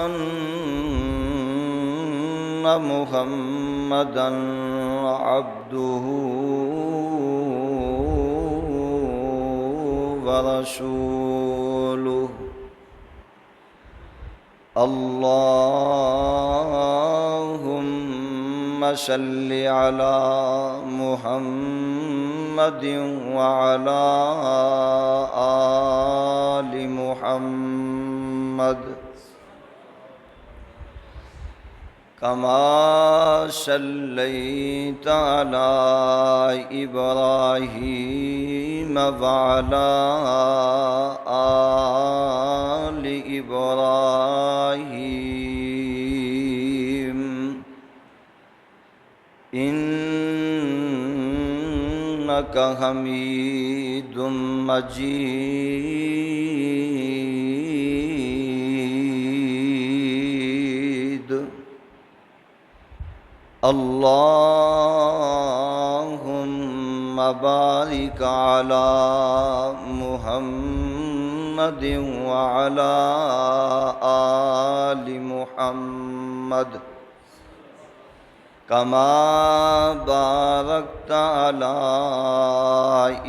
أن محمدًا عبده ورسوله اللهم صل على محمد وعلى آل محمد كما صليت على إبراهيم وعلى آل إبراهيم إنك حميد مجيد اللهم بارك على محمد وعلى آل محمد كما باركت على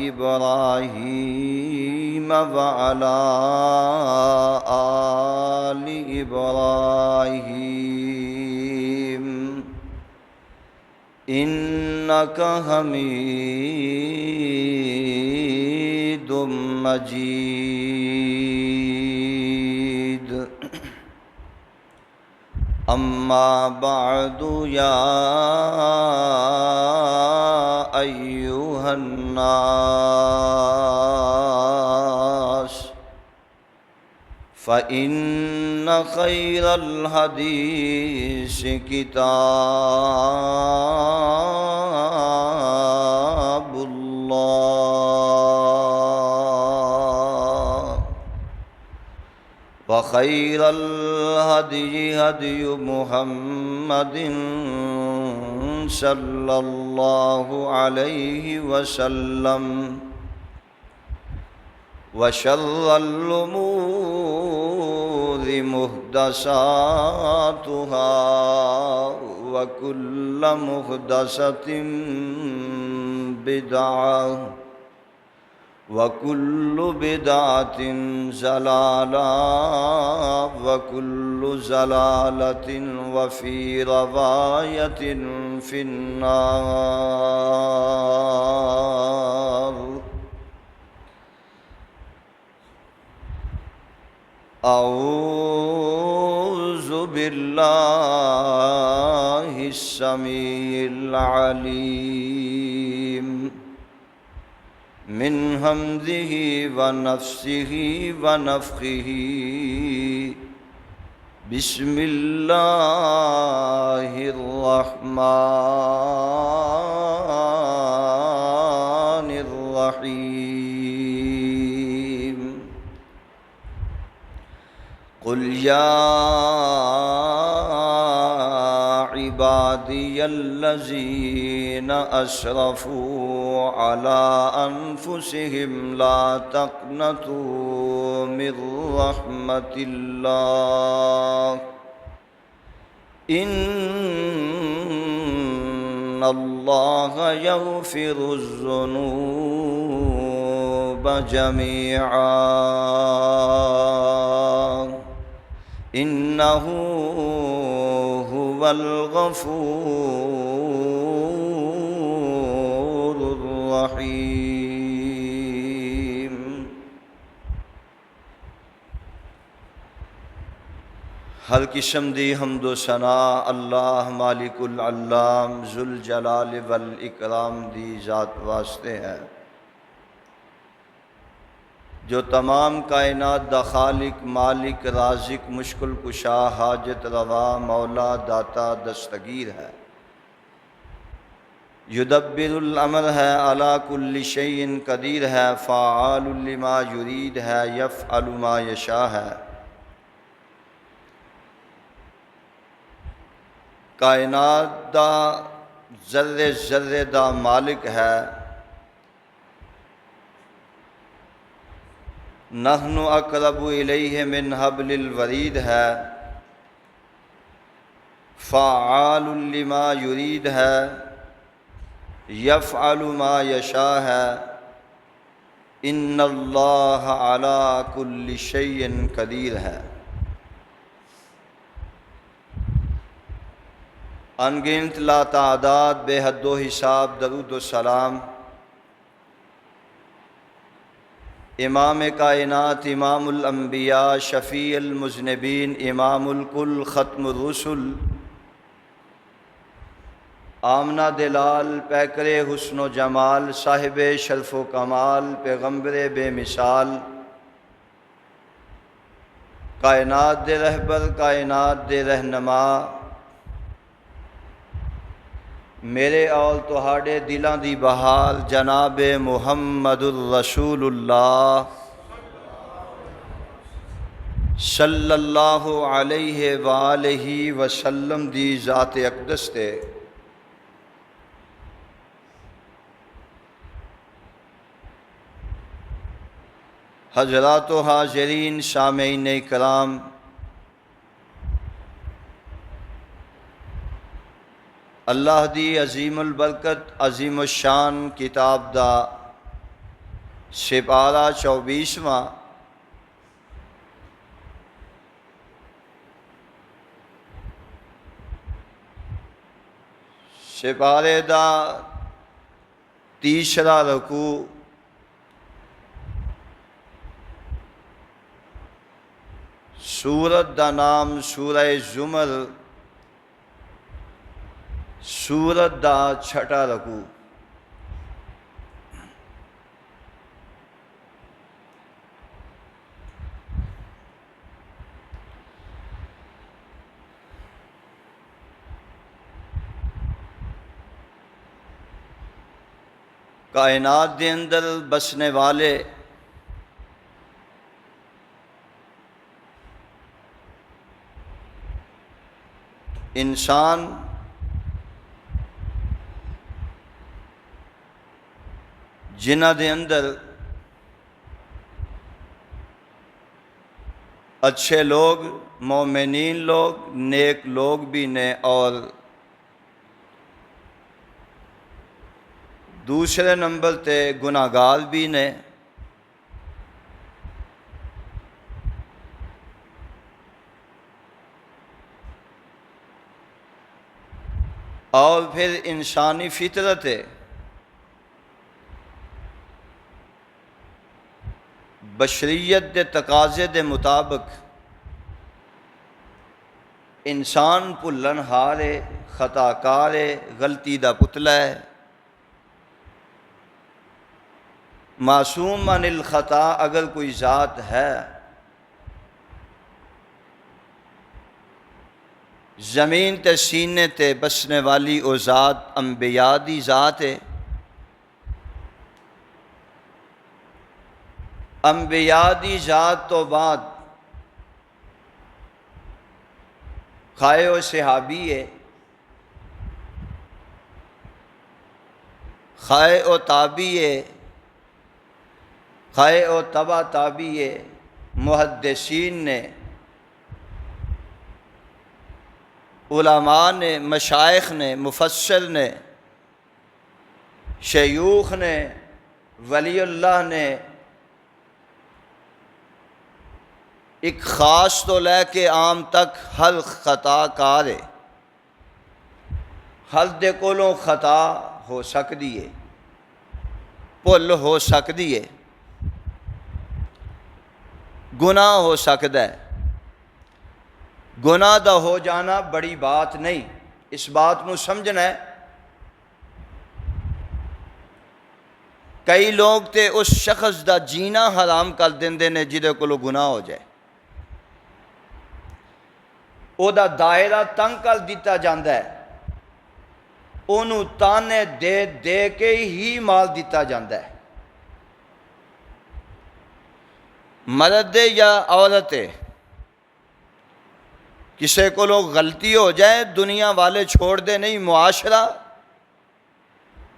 إبراهيم وعلى آل إبراهيم إنك حميد مجيد أما بعد يا أيها الناس فإن خير الحديث كتاب الله وخير الهدي هدي محمد صلى الله عليه وسلم وشر الأمور محدثاتها وكل محدثة بدعة وكل بدعة ضلالة وكل ضلالة وفي رواية في النار أعوذ بالله السميع العليم من همزه ونفسه ونفخه بسم الله الرحمن الرحيم قل يا عبادي الذين أسرفوا على أنفسهم لا تقنطوا من رحمة الله إن الله يغفر الذنوب جميعا إنه هو الغفور الرحيم ہر قسم دی حمد و ثنا اللہ مالک العلام ذوالجلال والاکرام دی ذات واسطے ہے جو تمام کائنات دا خالق مالک رازق مشکل کشا حاجت روا مولا داتا دستگیر ہے یدبر الامر ہے علی کل شیء قدیر ہے فعال لما یرید ہے یفعل ما یشاء ہے کائنات دا ذرے ذرے دا مالک ہے نحن اقرب الیہ من حبل الورید ہے فعال لما یرید ہے، یفعل ما یشاء ہے، ان اللہ علی کل شیء قدیر ہے۔ انگنت لا تعداد بے حد و حساب درود و سلام امام کائنات، امام الانبیاء، شفیع المذنبین، امام الکل، ختم الرسل، آمنہ دلال، پیکر حسن و جمال، صاحب شرف و کمال، پیغمبر بے مثال، کائنات دے رہبر، کائنات دے رہنما، میرے اور تہاڈے دلاں دی بہار جناب محمد الرسول اللہ صلی اللہ علیہ وآلہ وسلم دی ذات اقدس تے حضرات و حاضرین سامعین کرام، اللہ دی عظیم البرکت عظیم الشان کتاب دا سپارہ 24واں سپارے دا تیسرا رکوع سورت دا نام سورہ زمر، سورت دا چھٹا رکوع۔ کائنات دے اندر بسنے والے انسان جنہ دے اندر اچھے لوگ، مومنین لوگ، نیک لوگ بھی نے، اور دوسرے نمبر تے گناہگار بھی نے۔ اور پھر انسانی فطرت ہے، بشریت دے تقاضے دے مطابق انسان بھلن ہار ہے، خطا کار ہے، غلطی دا پتلا ہے، معصوم عن الخطا اگر کوئی ذات ہے زمین تے سینے تے بسنے والی او ذات انبیاء دی ذات ہے۔ انبیاء دی ذات تو بعد خواہ و صحابی ہے، خواہ و تابی ہے، خواہ و تبا تابی ہے، محدثین نے، علماء نے، مشائخ نے، مفسر نے، شیوخ نے، ولی اللہ نے، ایک خاص تو لے کے عام تک ہر خطا کار ہے، ہر دے کولوں خطا ہو سکتی ہے، بھل ہو سکتی ہے، گناہ ہو سکتا ہے۔ گناہ دا ہو جانا بڑی بات نہیں، اس بات کو سمجھنا ہے۔ کئی لوگ تے اس شخص دا جینا حرام کر دیندے نے جدے کولو گناہ ہو جائے، او دا دائرہ تنگ کر دیتا جاندا ہے، انہوں تانے دے دے کے ہی مال دیتا جاندا ہے۔ مرد یا عورت کسے کو لوگ غلطی ہو جائے دنیا والے چھوڑ دے نہیں، معاشرہ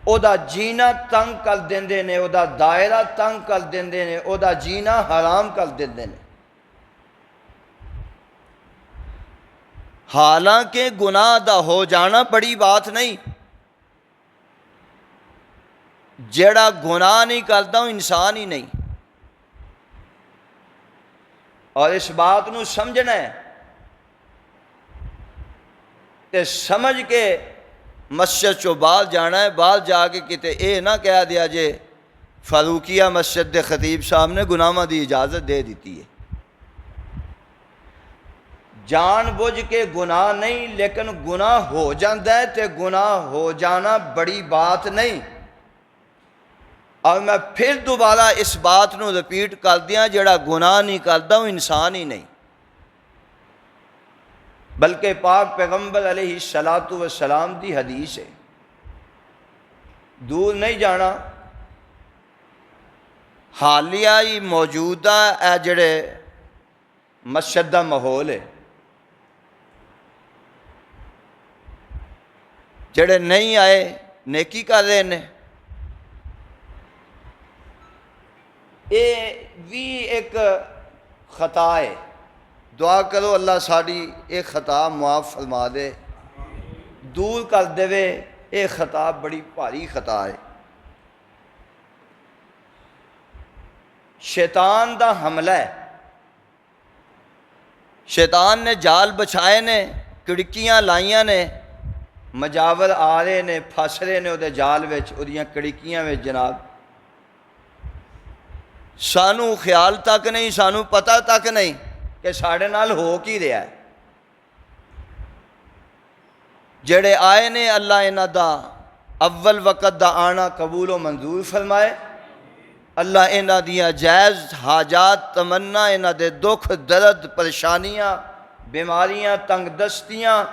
او دا جینا تنگ کر دیندے نے، او دا دائرہ تنگ کر دیندے نے، او دا جینا حرام کر دیندے نے۔ حالانکہ گناہ دا ہو جانا بڑی بات نہیں، جیڑا گناہ نہیں کرتا وہ انسان ہی نہیں۔ اور اس بات نو سمجھنا ہے تے سمجھ کے مسجد چو باہر جانا ہے، باہر جا کے کتے اے نہ کہہ دیا جے فاروقیہ مسجد دے خطیب صاحب نے گناہاں دی اجازت دے دیتی ہے۔ جان بوجھ کے گناہ نہیں، لیکن گناہ ہو جاندہ ہے تے گناہ ہو جانا بڑی بات نہیں۔ اور میں پھر دوبارہ اس بات نو رپیٹ کر دیا، جڑا گناہ نہیں کرتا وہ انسان ہی نہیں، بلکہ پاک پیغمبر علیہ السلام دی حدیث ہے۔ دور نہیں جانا، حالیہ ہی موجودہ اے جڑے مسجد دا ماحول ہے، جڑے نہیں آئے نیکی کر رہے ہیں، یہ بھی ایک خطا ہے۔ دعا کرو اللہ ساری ایک خطا معاف فرما دے، دور کر دے، یہ خطا بڑی بھاری خطا ہے۔ شیطان دا حملہ ہے، شیطان نے جال بچھائے نے، کڑکیاں لائیاں نے، مجاور آ رہے نے، پھس رہے نے وہ جال وچ، وہ کڑکیاں وچ جناب۔ سانو خیال تک نہیں، سانو پتہ تک نہیں کہ ساڑھے نال ہو کی رہا ہے۔ جڑے آئے نے اللہ انہاں دا اول وقت دا آنا قبول و منظور فرمائے، اللہ انہاں دیاں جائز حاجات تمنا، انہاں دے دکھ درد پریشانیاں بیماریاں تنگ دستیاں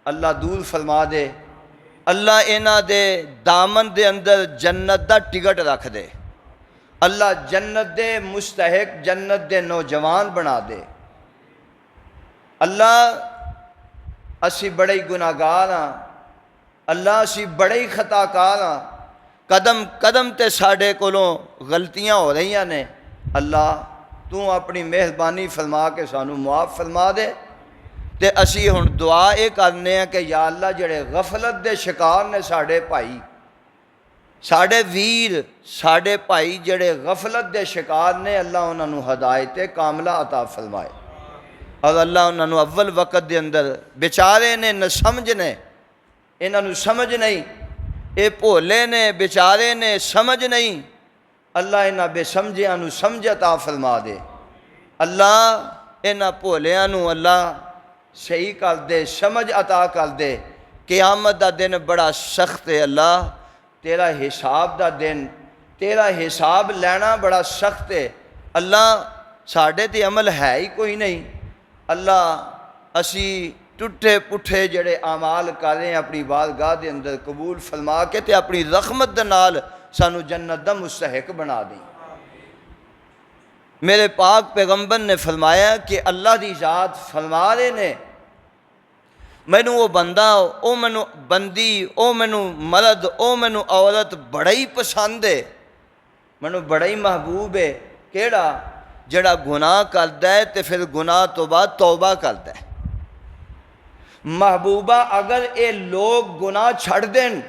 اللہ دور فرما دے، اللہ انہاں دے دامن دے اندر جنت دا ٹکٹ رکھ دے، اللہ جنت دے مستحق جنت دے نوجوان بنا دے۔ اللہ اسی بڑے گناہگار ہاں، اللہ اسی بڑے خطا کار ہاں، قدم قدم تے ساڑھے کولوں غلطیاں ہو رہی نے، اللہ تو اپنی مہربانی فرما کے سانو معاف فرما دے۔ تے اسی ہن دعا اے کرنے ہیں کہ یا اللہ جڑے غفلت دے شکار نے ساڑھے بھائی، ساڑھے ویر، ساڑھے بھائی جڑے غفلت دے شکار نے، اللہ انہاں نو ہدایت کاملہ عطا فرمائے، اور اللہ انہاں نو اول وقت دے اندر بیچارے نے نہ سمجھ نے، انہاں نو سمجھ نہیں، اے بھولے نے بیچارے نے سمجھ نہیں، اللہ انہاں بے سمجھیاں نو سمجھ عطا فرما دے، اللہ انہاں بھولیاں نو اللہ صحیح کر دے، سمجھ عطا کر دے۔ قیامت دا دن بڑا سخت ہے اللہ، تیرا حساب دا دن، تیرا حساب لینا بڑا سخت ہے اللہ، ساڑھے تے عمل ہے ہی کوئی نہیں، اللہ اسی ٹوٹے پٹھے جڑے اعمال کر رہے ہیں اپنی بارگاہ دے اندر قبول فرما کے تے اپنی رحمت دے نال سانو جنت دا مستحق بنا دیں۔ میرے پاک پیغمبر نے فرمایا کہ اللہ دی ذات فرما رہے نے، مینوں وہ بندہ، او مینوں بندی، او مینوں مرد، او مینوں عورت بڑا ہی پسند ہے، مینوں بڑا ہی محبوب ہے، کیڑا؟ جڑا گناہ کردا ہے تے پھر گناہ تو بعد توبہ کردا ہے۔ محبوبہ اگر اے لوگ گناہ چھڑ دین،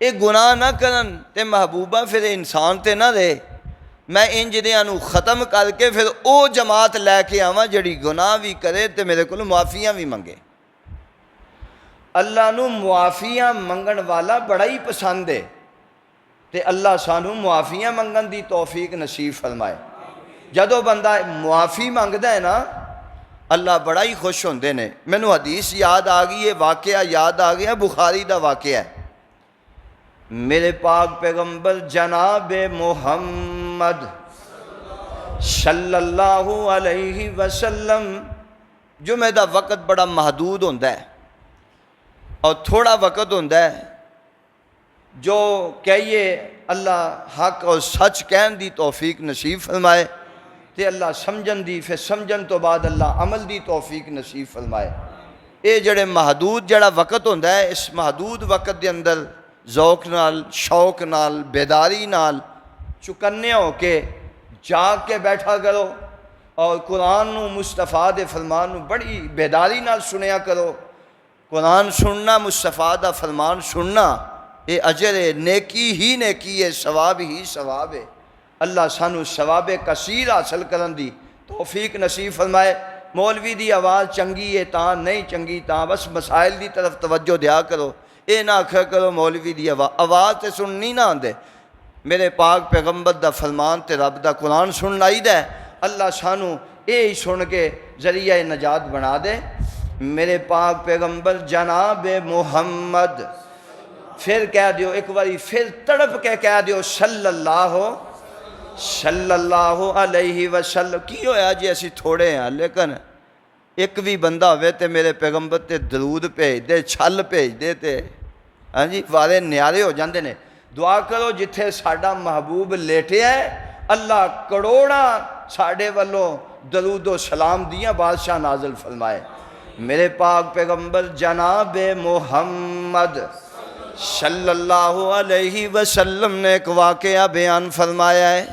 اے گناہ نہ کرن تے محبوبہ پھر انسان تے نہ رہے، میں انج دیاں نو ختم کر کے پھر او جماعت لے کے آواں جڑی گناہ بھی کرے تے میرے کو معافیاں بھی منگے۔ اللہ نو معافیاں منگن والا بڑا ہی پسند ہے، تے اللہ سانو معافیاں منگن دی توفیق نصیب فرمائے۔ جدو بندہ معافی منگدا ہے نا، اللہ بڑا ہی خوش ہوندے نے۔ مینوں حدیث یاد آ گئی ہے، واقعہ یاد آ گیا، بخاری دا واقعہ ہے۔ میرے پاک پیغمبر جناب محمد صلی اللہ علیہ وسلم، جمعہ دا وقت بڑا محدود ہوندہ ہے اور تھوڑا وقت ہوندہ ہے، جو کہیے اللہ حق اور سچ کہن دی توفیق نصیب فرمائے، تے اللہ سمجھن دی، پھر سمجھن تو بعد اللہ عمل دی توفیق نصیب فرمائے۔ اے جڑے محدود جڑا وقت ہوندہ ہے، اس محدود وقت دے اندر ذوق نال، شوق نال، بیداری نال چکنے ہو کے جاگ کے بیٹھا کرو، اور قرآن نو مصطفیٰ دے فرمان نو بڑی بیداری نال سنیا کرو۔ قرآن سننا، مصطفیٰ دا فرمان سننا، یہ اجر ہے، نیکی ہی نیکی ہے، ثواب ہی ثواب ہے۔ اللہ سانو ثواب کثیر حاصل کرن دی توفیق نصیب فرمائے۔ مولوی دی آواز چنگی ہے تاں، نہیں چنگی تاں، بس مسائل دی طرف توجہ دیا کرو۔ اے نہ آکھیا کرو مولوی دی آواز تے سننی نہ آندے۔ میرے پاک پیغمبر دا فرمان تے رب دا قرآن سن لائی دے، اللہ سانو اے ہی سن کے ذریعہ نجات بنا دے۔ میرے پاک پیغمبر جناب محمد، پھر کہہ دیو ایک باری، پھر تڑپ کے کہہ دیو صلی اللہ علیہ وسلم۔ کی ہویا جی اسی تھوڑے ہیں، لیکن ایک بھی بندہ ہوئے تے میرے پیغمبر تے درود بھیج دے، چھل بھیج دے تے ہاں جی وارے نیارے ہو جاندے نے۔ دعا کرو جتھے ساڈا محبوب لیٹے ہے، اللہ کروڑا ساڈے والوں درود و سلام دیاں بادشاہ نازل فرمائے۔ میرے پاک پیغمبر جناب محمد صلی اللہ علیہ وسلم نے ایک واقعہ بیان فرمایا ہے۔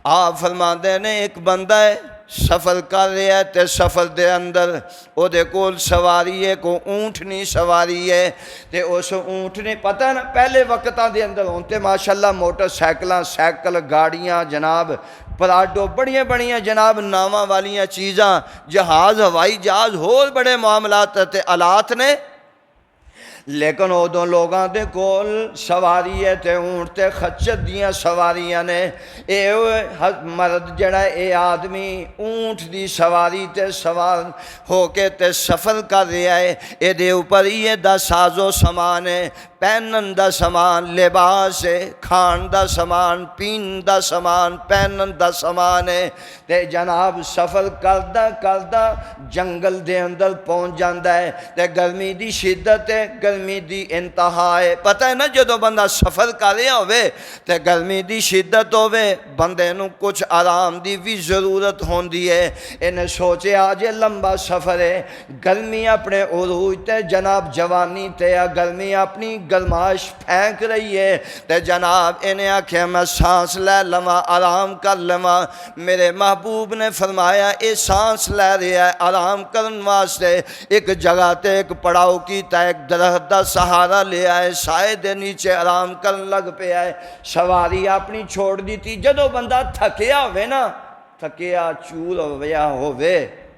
آپ فرماتے ہیں ایک بندہ ہے سفر کر رہا ہے تے سفر دے اندر او دے کول سواری ہے، کو اونٹنی سواری ہے تے اس اونٹنی پتہ ہے نا پہلے وقتاں دے اندر ہونتے ماشاءاللہ موٹر سائیکلاں، سائیکل، گاڑیاں جناب، پراڈو، بڑیاں بڑیاں جناب ناواں والیاں چیزاں، جہاز، ہوائی جہاز، ہور بڑے معاملات تے آلات نے، لیکن ادوں لوگاں دے کول سواری ہے تے اونٹ تے خچر دیاں سواریاں نے۔ اے مرد جڑا اے آدمی اونٹ دی سواری تے سوار ہو کے تے سفر کر رہا ہے، اے دے اوپر یہ دا ساز و سامان ہے، پہنن دا سامان، لباس ہے، کھان دا سامان، پین دا سامان، پہنن دا سامان ہے تے جناب سفر کردہ کردہ جنگل دے اندر پہنچ جاندہ ہے تے گرمی دی شدت ہے، گرمی دی انتہا ہے۔ پتہ ہے نا جدو بندہ سفر کر رہا ہوئے تے گرمی دی شدت ہوئے بندے نو کچھ آرام دی بھی ضرورت ہوندی ہے۔ انہیں سوچے آج لمبا سفر ہے، گرمی اپنے عروج تے جناب جوانی تے گرمی اپنی گرماش پھینک رہی ہے تے جناب انہیں آکھیں میں سانس لے لواں، آرام کر لواں۔ میرے محبوب نے فرمایا اے سانس لے رہا ہے آرام کرن واسطے، ایک جگہ تے ایک پڑاؤ کیتا ہے، ایک درخت دا سہارا لے آئے، سائے دے نیچے آرام کرن لگ پہ آئے، سواری اپنی چھوڑ دی تھی۔ جدو بندہ تھکیا ہوئے نا، تھکیا چول ہویا ہوئے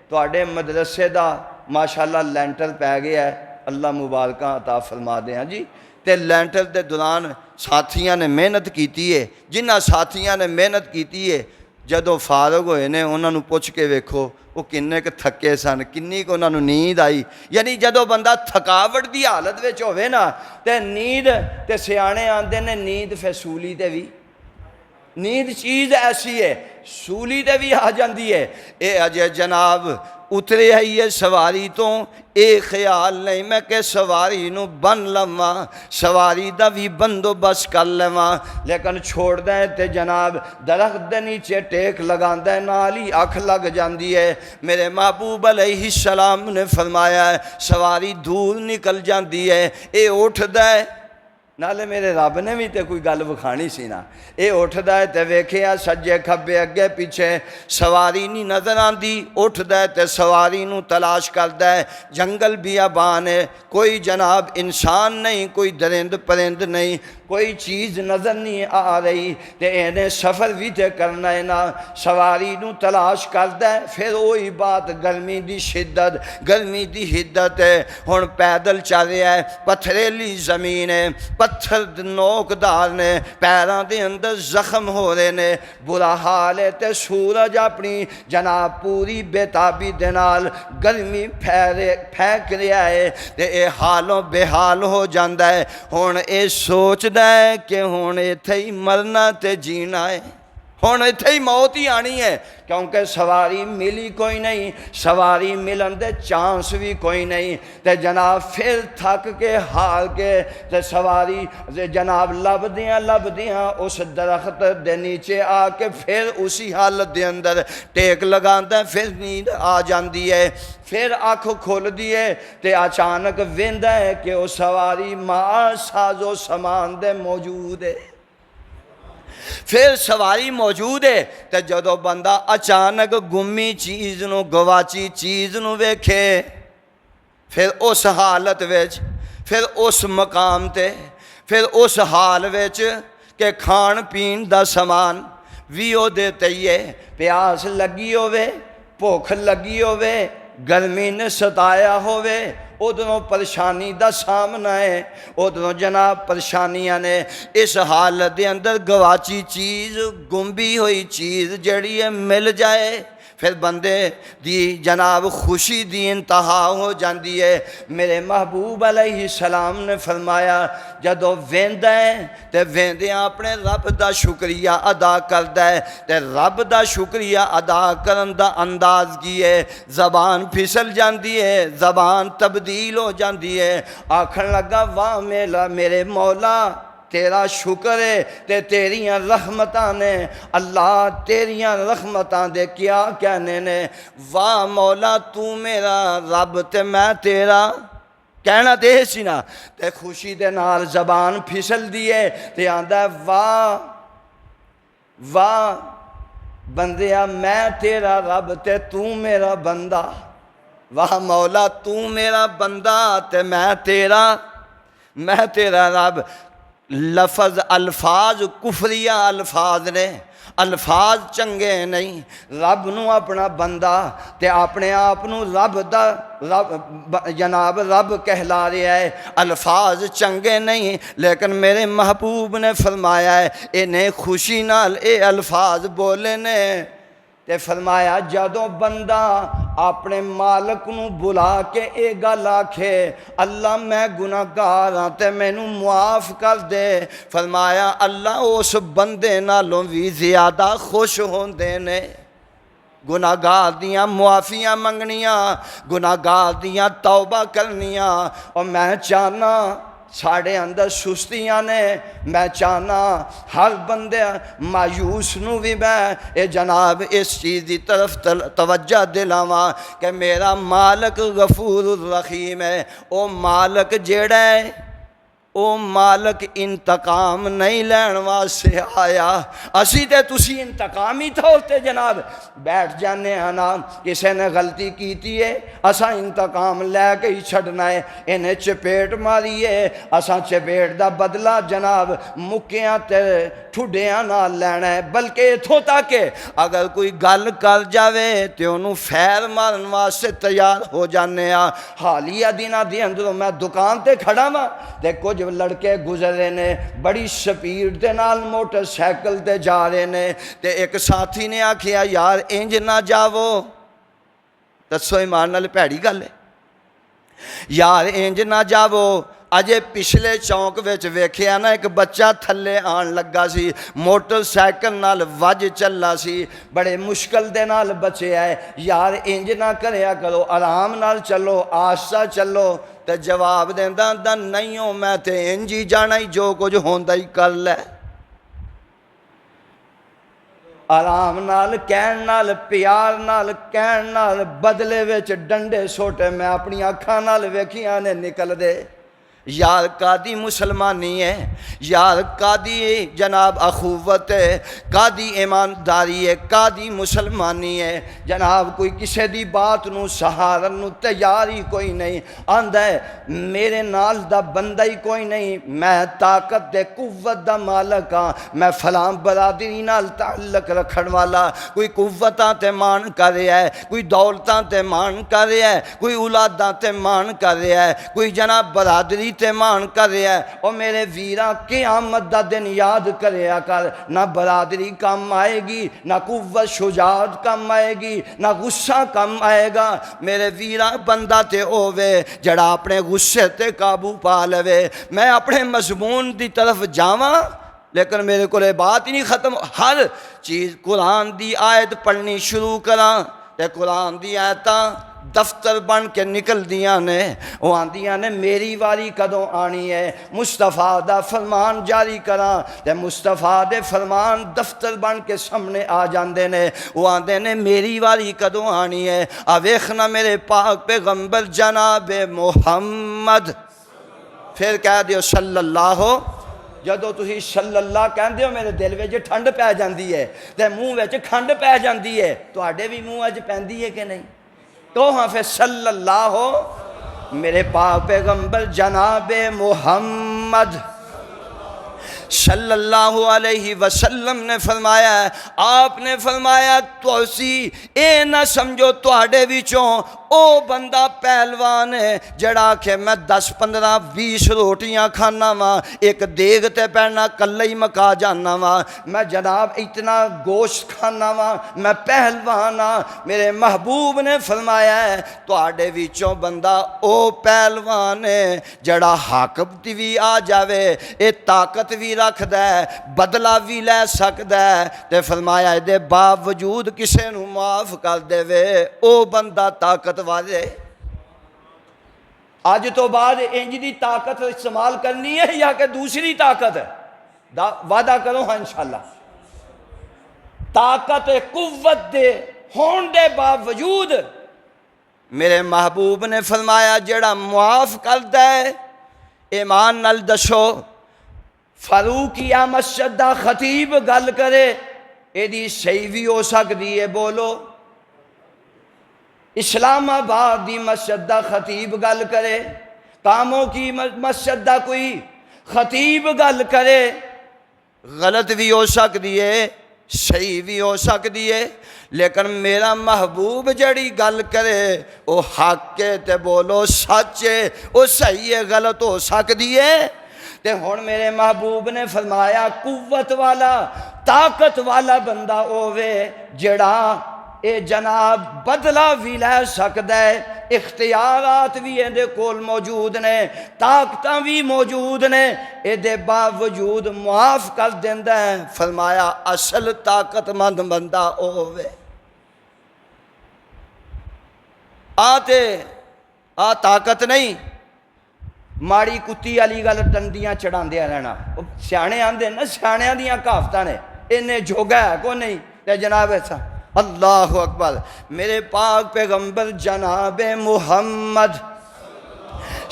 تو آڑے مدرسے دا ماشاءاللہ لینٹر پہ گیا ہے، اللہ مبارکہ عطا فرما دے ہیں جی۔ تے لینٹر دے دوران ساتھیاں نے محنت کیتی ہے، جنہ ساتھیاں نے محنت کیتی ہے جدو فارغ ہوئے نے انہوں نے پوچھ کے ویکھو وہ کنے کے تھکے سن، کنی کو انہوں نے نیند آئی۔ یعنی جدو بندہ تھکاوٹ دی حالت وچ ہوئے نا تے نیند تے سیانے آندے نے نیند پھر سولی تے بھی، نیند چیز ایسی ہے سولی تے بھی آ جاندی ہے۔ اے اجے جناب اترے آئیے سواری تو اے خیال نہیں میں کہ سواری نو بن لواں، سواری دا بھی بندوبست کر لواں، لیکن چھوڑ دیں تے جناب درخت دے نیچے ٹیک لگاندہ ہے، نالی اکھ لگ جاندی ہے۔ میرے محبوب علیہ السلام نے فرمایا ہے سواری دور نکل جاندی ہے، اے اٹھ دے نالے میرے رب نے بھی تے کوئی گل بکھانی سی نا، اے اٹھ دے تے ویکھیا سجے کھبے اگے پیچھے سواری نہیں نظر آندی، اٹھ دے تے سواری نو تلاش کر دے، جنگل بیابان ہے، کوئی جناب انسان نہیں، کوئی درند پرند نہیں، کوئی چیز نظر نہیں آ رہی تے انہیں سفر بھی تے کرنا ہے نا، سواری نو تلاش کر دے۔ پھر وہی بات گرمی دی شدت، گرمی دی حدت ہے، ہن پیدل چل رہا ہے، پتھریلی زمین ہے، پتھر نوکدار نے، پیران دے اندر زخم ہو رہے نے، برا حال ہے تے سورج اپنی جناب پوری بیتابی دے نال گرمی پھینک رہا ہے تے اے حالوں بے حال ہو جاندہ ہے۔ ہن اے سوچ دے کہ ہن ایتھے ہی مرنا تے جینا ہے، ہن ایتھے ہی موت ہی آنی ہے، کیونکہ سواری ملی کوئی نہیں، سواری ملن دے چانس بھی کوئی نہیں تے جناب پھر تھک کے ہار کے تے سواری جناب لب دیاں اس درخت دے نیچے آ کے پھر اسی حالت دے اندر ٹیک لگاندہ ہے، پھر نیند آ جاندی ہے، پھر آنکھ کھول دیے تے اچانک ویندہ ہے کہ وہ سواری ماں ساز و سامان دے موجود ہے۔ پھر سواری موجود ہے تے جدو بندہ اچانک گمی چیز نو گواچی چیز نو ویکھے پھر اس حالت وچ پھر اس مقام تے پھر اس حال وچ کہ کھان پین دا سامان بھی او دے تیے پیاس لگی ہوئے بھوک لگی ہوئے گرمی نے ستایا ہوئے ادھروں پریشانی دا سامنا ہے ادھروں جناب پریشانیاں نے اس حالت دے اندر گواچی چیز گمبی ہوئی چیز جڑی ہے مل جائے پھر بندے دی جناب خوشی دی انتہا ہو جاندی ہے میرے محبوب علیہ السلام نے فرمایا جدو ویندا ہے تے ویندیاں اپنے رب دا شکریہ ادا کردا ہے تے رب دا شکریہ ادا کرن دا انداز کی ہے زبان پھسل جاندی ہے زبان تبدیل ہو جاندی ہے آکھن لگا واہ میرے مولا تیرا شکر ہے تے تیریاں رحمتاں نے اللہ تیریاں رحمتاں دے کیا کہنے نے واہ مولا تو میرا رب تے میں تیرا کہنا دے سی نا تے خوشی دے نال زبان پھسل دیے تے آندا ہے واہ واہ بندیا میں تیرا رب تے تو میرا بندہ واہ مولا تو میرا بندہ تے میں تیرا رب لفظ الفاظ کفریہ الفاظ نے الفاظ چنگے نہیں رب نو اپنا بندہ تے اپنے آپ نو رب جناب رب کہلا رہا ہے الفاظ چنگے نہیں لیکن میرے محبوب نے فرمایا ہے انہیں خوشی نال اے الفاظ بولے نے تے فرمایا جدوں بندہ اپنے مالک نو بلا کے اے گل آکھے اللہ میں گناہگار ہاں تے مینوں معاف کر دے فرمایا اللہ اس بندے نالوں بھی زیادہ خوش ہوندے نے گناہگار دیاں معافیاں منگنیاں گناہگار دیاں توبہ کرنیاں اور میں چاہنا ساڑھے اندر سستیاں نے میں چاہنا ہر بندے مایوس نو بھی میں اے جناب اس چیز دی طرف توجہ دلاواں کہ میرا مالک غفور الرحیم ہے او مالک جیڑا ہے او مالک انتقام نہیں لین واسطے آیا اسی تے تسی انتقامی طور تے جناب بیٹھ جانے ہیں نا کسے نے غلطی کیتی ہے اساں انتقام لے کے ہی چھڑنا ہے انہیں چپیٹ ماری ہے اساں چپیٹ دا بدلہ جناب مکیاں تے ٹھڈیاں نہ لینا ہے بلکہ اتھوں تک اگر کوئی گل کر جاوے تے انہوں فیر مارن واسطے تیار ہو جانے ہیں حالیہ دینہ دی اندروں میں دکان تے کھڑا ماں تے کچھ لڑکے گزرے نے بڑی سپیڈ دے نال موٹر سائیکل تے جا رہے نے تے ایک ساتھی نے آکھیا یار انج نہ جاؤ دسو ایمان نال بھیڑی گل ہے یار انج نہ جاؤ اجے پچھلے چونک وچ ویکھیا نا ایک بچہ تھلے آن لگا سی موٹر سائیکل نال وج چلا سی بڑے مشکل دے نال بچے آئے یار انج نہ کریا کرو آرام نال چلو آہستہ چلو تے جواب دیندا دا نہیں ہوں میں تے انج ہی جانا ہی جو کچھ ہوندا ہی کر لے آرام نال کہن نال پیار نال کہن نال بدلے وچ ڈنڈے سوٹے میں اپنی اکھاں نال ویکھیاں نے نکل دے یار قادی مسلمانی ہے یار قادی جناب اخوت ہے قادی ایمانداری ہے قادی مسلمانی ہے جناب کوئی کسے دی بات نو سہارن نو تیاری کوئی نہیں آندہ ہے میرے نال دا بندہ ہی کوئی نہیں میں طاقت دے قوت دا مالک ہاں میں فلاں برادری نال تعلق رکھن والا کوئی قوتاں تے مان کر رہا ہے کوئی دولتاں تے مان کر رہا ہے کوئی اولاداں تے مان کر رہا ہے کوئی جناب برادری تے مان کر رہا ہے اور میرے ویراں قیامت دا دن یاد کریا کر نہ برادری کم آئے گی نہ قوت شجاعت کم آئے گی نہ غصہ کم آئے گا میرے ویراں بندہ تے ہووے جڑا اپنے غصے تے قابو پا لے میں اپنے مضمون دی طرف جاواں لیکن میرے کو بات ہی نہیں ختم ہر چیز قرآن دی آیت پڑھنی شروع کراں تے قرآن دی آیتاں دفتر بن کے نکل دیاں نے وہ آندیاں نے میری واری کدوں آنی ہے مصطفیٰ دا فرمان جاری کراں تے مصطفیٰ دے فرمان دفتر بن کے سامنے آ جاندے نے وہ آندے نے میری واری کدوں آنی ہے ویکھنا میرے پاک پیغمبر جناب محمد پھر کہہ دیو صلی اللہ جدو تسی صلی اللہ کہندے ہو میرے دل وچ ٹھنڈ پی جاندی ہے تے منہ وچ کھنڈ پی جاندی ہے، تواڈے بھی منہ وچ پیندی ہے کہ نہیں؟ تو ہاں پھر صلی اللہ ہو میرے پاک پیغمبر جناب محمد صلی اللہ علیہ وسلم نے فرمایا ہے، آپ نے فرمایا تسی اے نہ سمجھو تواڈے وچوں او بندہ پہلوان ہے جڑا کہ میں 10 15 20 روٹیاں کھانا وا، ایک دیگ تے پہنا کلے ہی مکا جانا وا، میں جناب اتنا گوشت کھانا وا، میں پہلوان ہاں۔ میرے محبوب نے فرمایا ہے تواڈے وچوں بندہ او پہلوان ہے جڑا حاکم تے بھی آ جاوے، اے طاقت بھی رکھدا ہے، بدلہ بھی لے سکدا ہے، تے فرمایا دے باوجود کسے نو معاف کر دے وے او بندہ طاقت والے۔ آج تو بعد انج دی طاقت استعمال کرنی ہے یا کہ دوسری طاقت ہے؟ وعدہ کرو ہاں انشاءاللہ۔ طاقت قوت دے ہون دے باوجود میرے محبوب نے فرمایا جڑا معاف کردا ہے، ایمان نال دسو فاروق یا مسجدہ خطیب گل کرے اے دی صحیح بھی ہو سکتی ہے، بولو۔ اسلام آباد دی مسجدہ خطیب گل کرے، کاموں کی مسجدہ کوئی خطیب گل کرے، غلط بھی ہو سکتی ہے صحیح بھی ہو سکتی ہے، لیکن میرا محبوب جڑی گل کرے وہ حق ہے تے بولو سچ ہے، وہ صحیح ہے غلط ہو سکتی ہے۔ تے ہن میرے محبوب نے فرمایا قوت والا طاقت والا بندہ ہووے جڑا اے جناب بدلہ بھی لے سکدا ہے، اختیارات بھی اندے کول موجود نے، طاقتاں بھی موجود نے، اے دے باوجود معاف کر دیندا ہے۔ فرمایا اصل طاقت مند بندہ ہووے۔ آ طاقت نہیں، ماڑی کتی والی گل ڈنڈیاں چڑھاندیا رہنا، سیانے آندے نا سیانیاں دیاں کہاوتاں نے، انہیں جوگا ہے کو نہیں تے جناب ایسا۔ اللہ اکبر۔ میرے پاک پیغمبر جناب محمد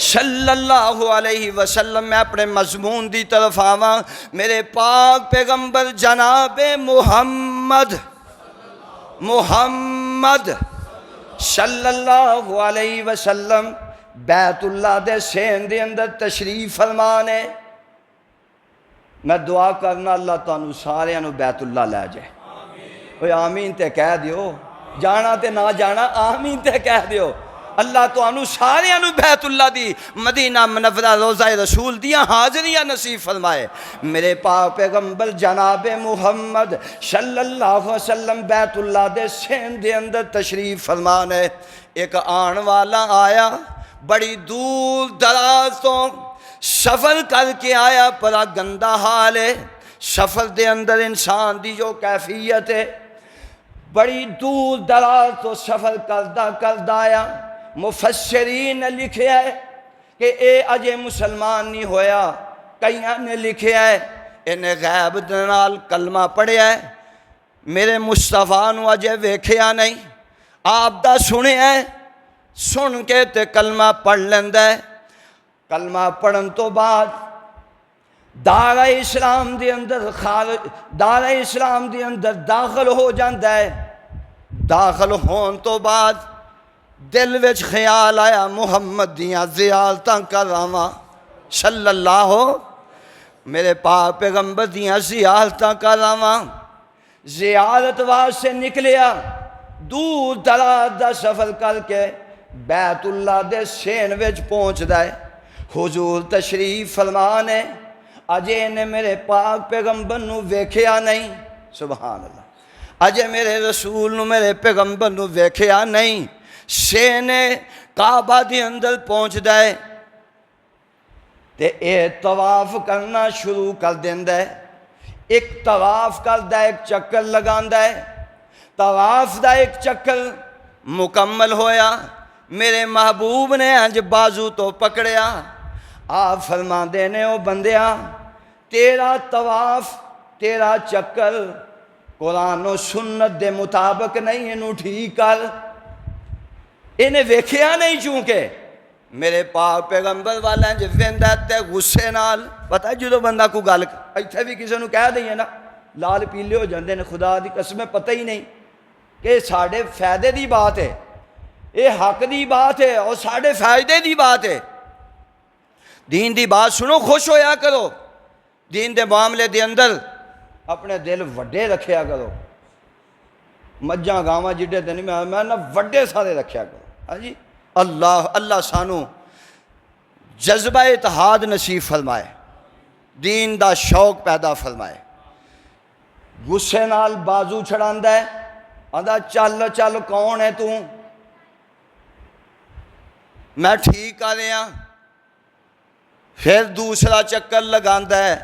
صلی اللہ علیہ وسلم، میں اپنے مضمون دی طرف آواں، میرے پاک پیغمبر جناب محمد صلی اللہ علیہ وسلم بیت اللہ دے سین دے اندر تشریف فرمانے۔ میں دعا کرنا اللہ تانوں ساریاں نو بیت اللہ لے جائے۔ اوہ آمین تے کہہ دیو، جانا تے نہ جانا آمین تے کہہ دیو۔ اللہ تانوں ساریاں نو بیت اللہ دی مدینہ منورہ روضہ رسول دیاں حاضریاں نصیب فرمائے۔ میرے پاک پیغمبر جناب محمد صلی اللہ علیہ وسلم بیت اللہ دے سین دے اندر تشریف فرمانے۔ ایک آن والا آیا، بڑی دور دراز تو سفر کر کے آیا، بڑا گندہ حال ہے۔ سفر دے اندر انسان دی جو کیفیت ہے، بڑی دور دراز تو سفر کردہ آیا۔ مفسرین نے لکھیا ہے کہ اے اجے مسلمان نہیں ہویا، کئیاں نے لکھیا ہے انہیں غیب دنال کلمہ پڑھیا ہے، میرے مصطفیٰ نو اجے ویکھیا نہیں، آپ دا سنے ہے، سن کے تے کلمہ پڑھ لیندہ ہے۔ کلمہ پڑھن تو بعد دارہ اسلام دے اندر دارہ اسلام دے اندر داخل ہو جاندہ ہے۔ داخل ہون تو بعد دل وچ خیال آیا محمد دیاں زیارتاں کراواں، صلی اللہ میرے پاک پیغمبر دیاں زیارتاں کراواں۔ زیارت واسطے نکلیا، دور دراز دا سفر کر کے بیت اللہ دے سین وچ پہنچ دائے۔ حضور تشریف فرمانے، اجے نے میرے پاک پیغمبر نو ویکھیا نہیں، سبحان اللہ، اجے میرے رسول نو میرے پیغمبر نو ویکھیا نہیں۔ سینے کعبہ دی اندر پہنچ دائے تے اے طواف کرنا شروع کر دیندہ ہے۔ ایک طواف کردا ہے، ایک چکر لگاندا ہے۔ طواف دا ایک چکر مکمل ہویا، میرے محبوب نے انج بازو تو پکڑیا، آپ فرماندے نے او بندیا تیرا طواف تیرا چکر قرآن و سنت دے مطابق نہیں، انہوں ٹھیک کر، انہیں ویکھیا نہیں چونکہ میرے پاک پیغمبر والا جی ویندا تے غصے نال، پتہ ہے جدوں بندہ کوئی گل ایتھے بھی کسی نوں کہہ دئیے نا لال پیلے ہو جاندے نے، خدا دی قسم پتہ ہی نہیں کہ ساڈے فائدے دی بات ہے، یہ حق دی بات ہے اور ساڈے فائدے دی بات ہے۔ دین دی بات سنو، خوش ہویا کرو، دین دے معاملے دے اندر اپنے دل وڈے رکھیا کرو، مجھاں گاواں جڈے تے نہیں، میں نہ وڈے سارے رکھیا کرو۔ ہاں جی، اللہ سانو جذبہ اتحاد نصیب فرمائے، دین دا شوق پیدا فرمائے۔ غصے نال بازو چھڑاندا ہے، آندا چل چل کون ہے تو، میں ٹھیک کر رہا، پھر دوسرا چکر لگاندا ہے،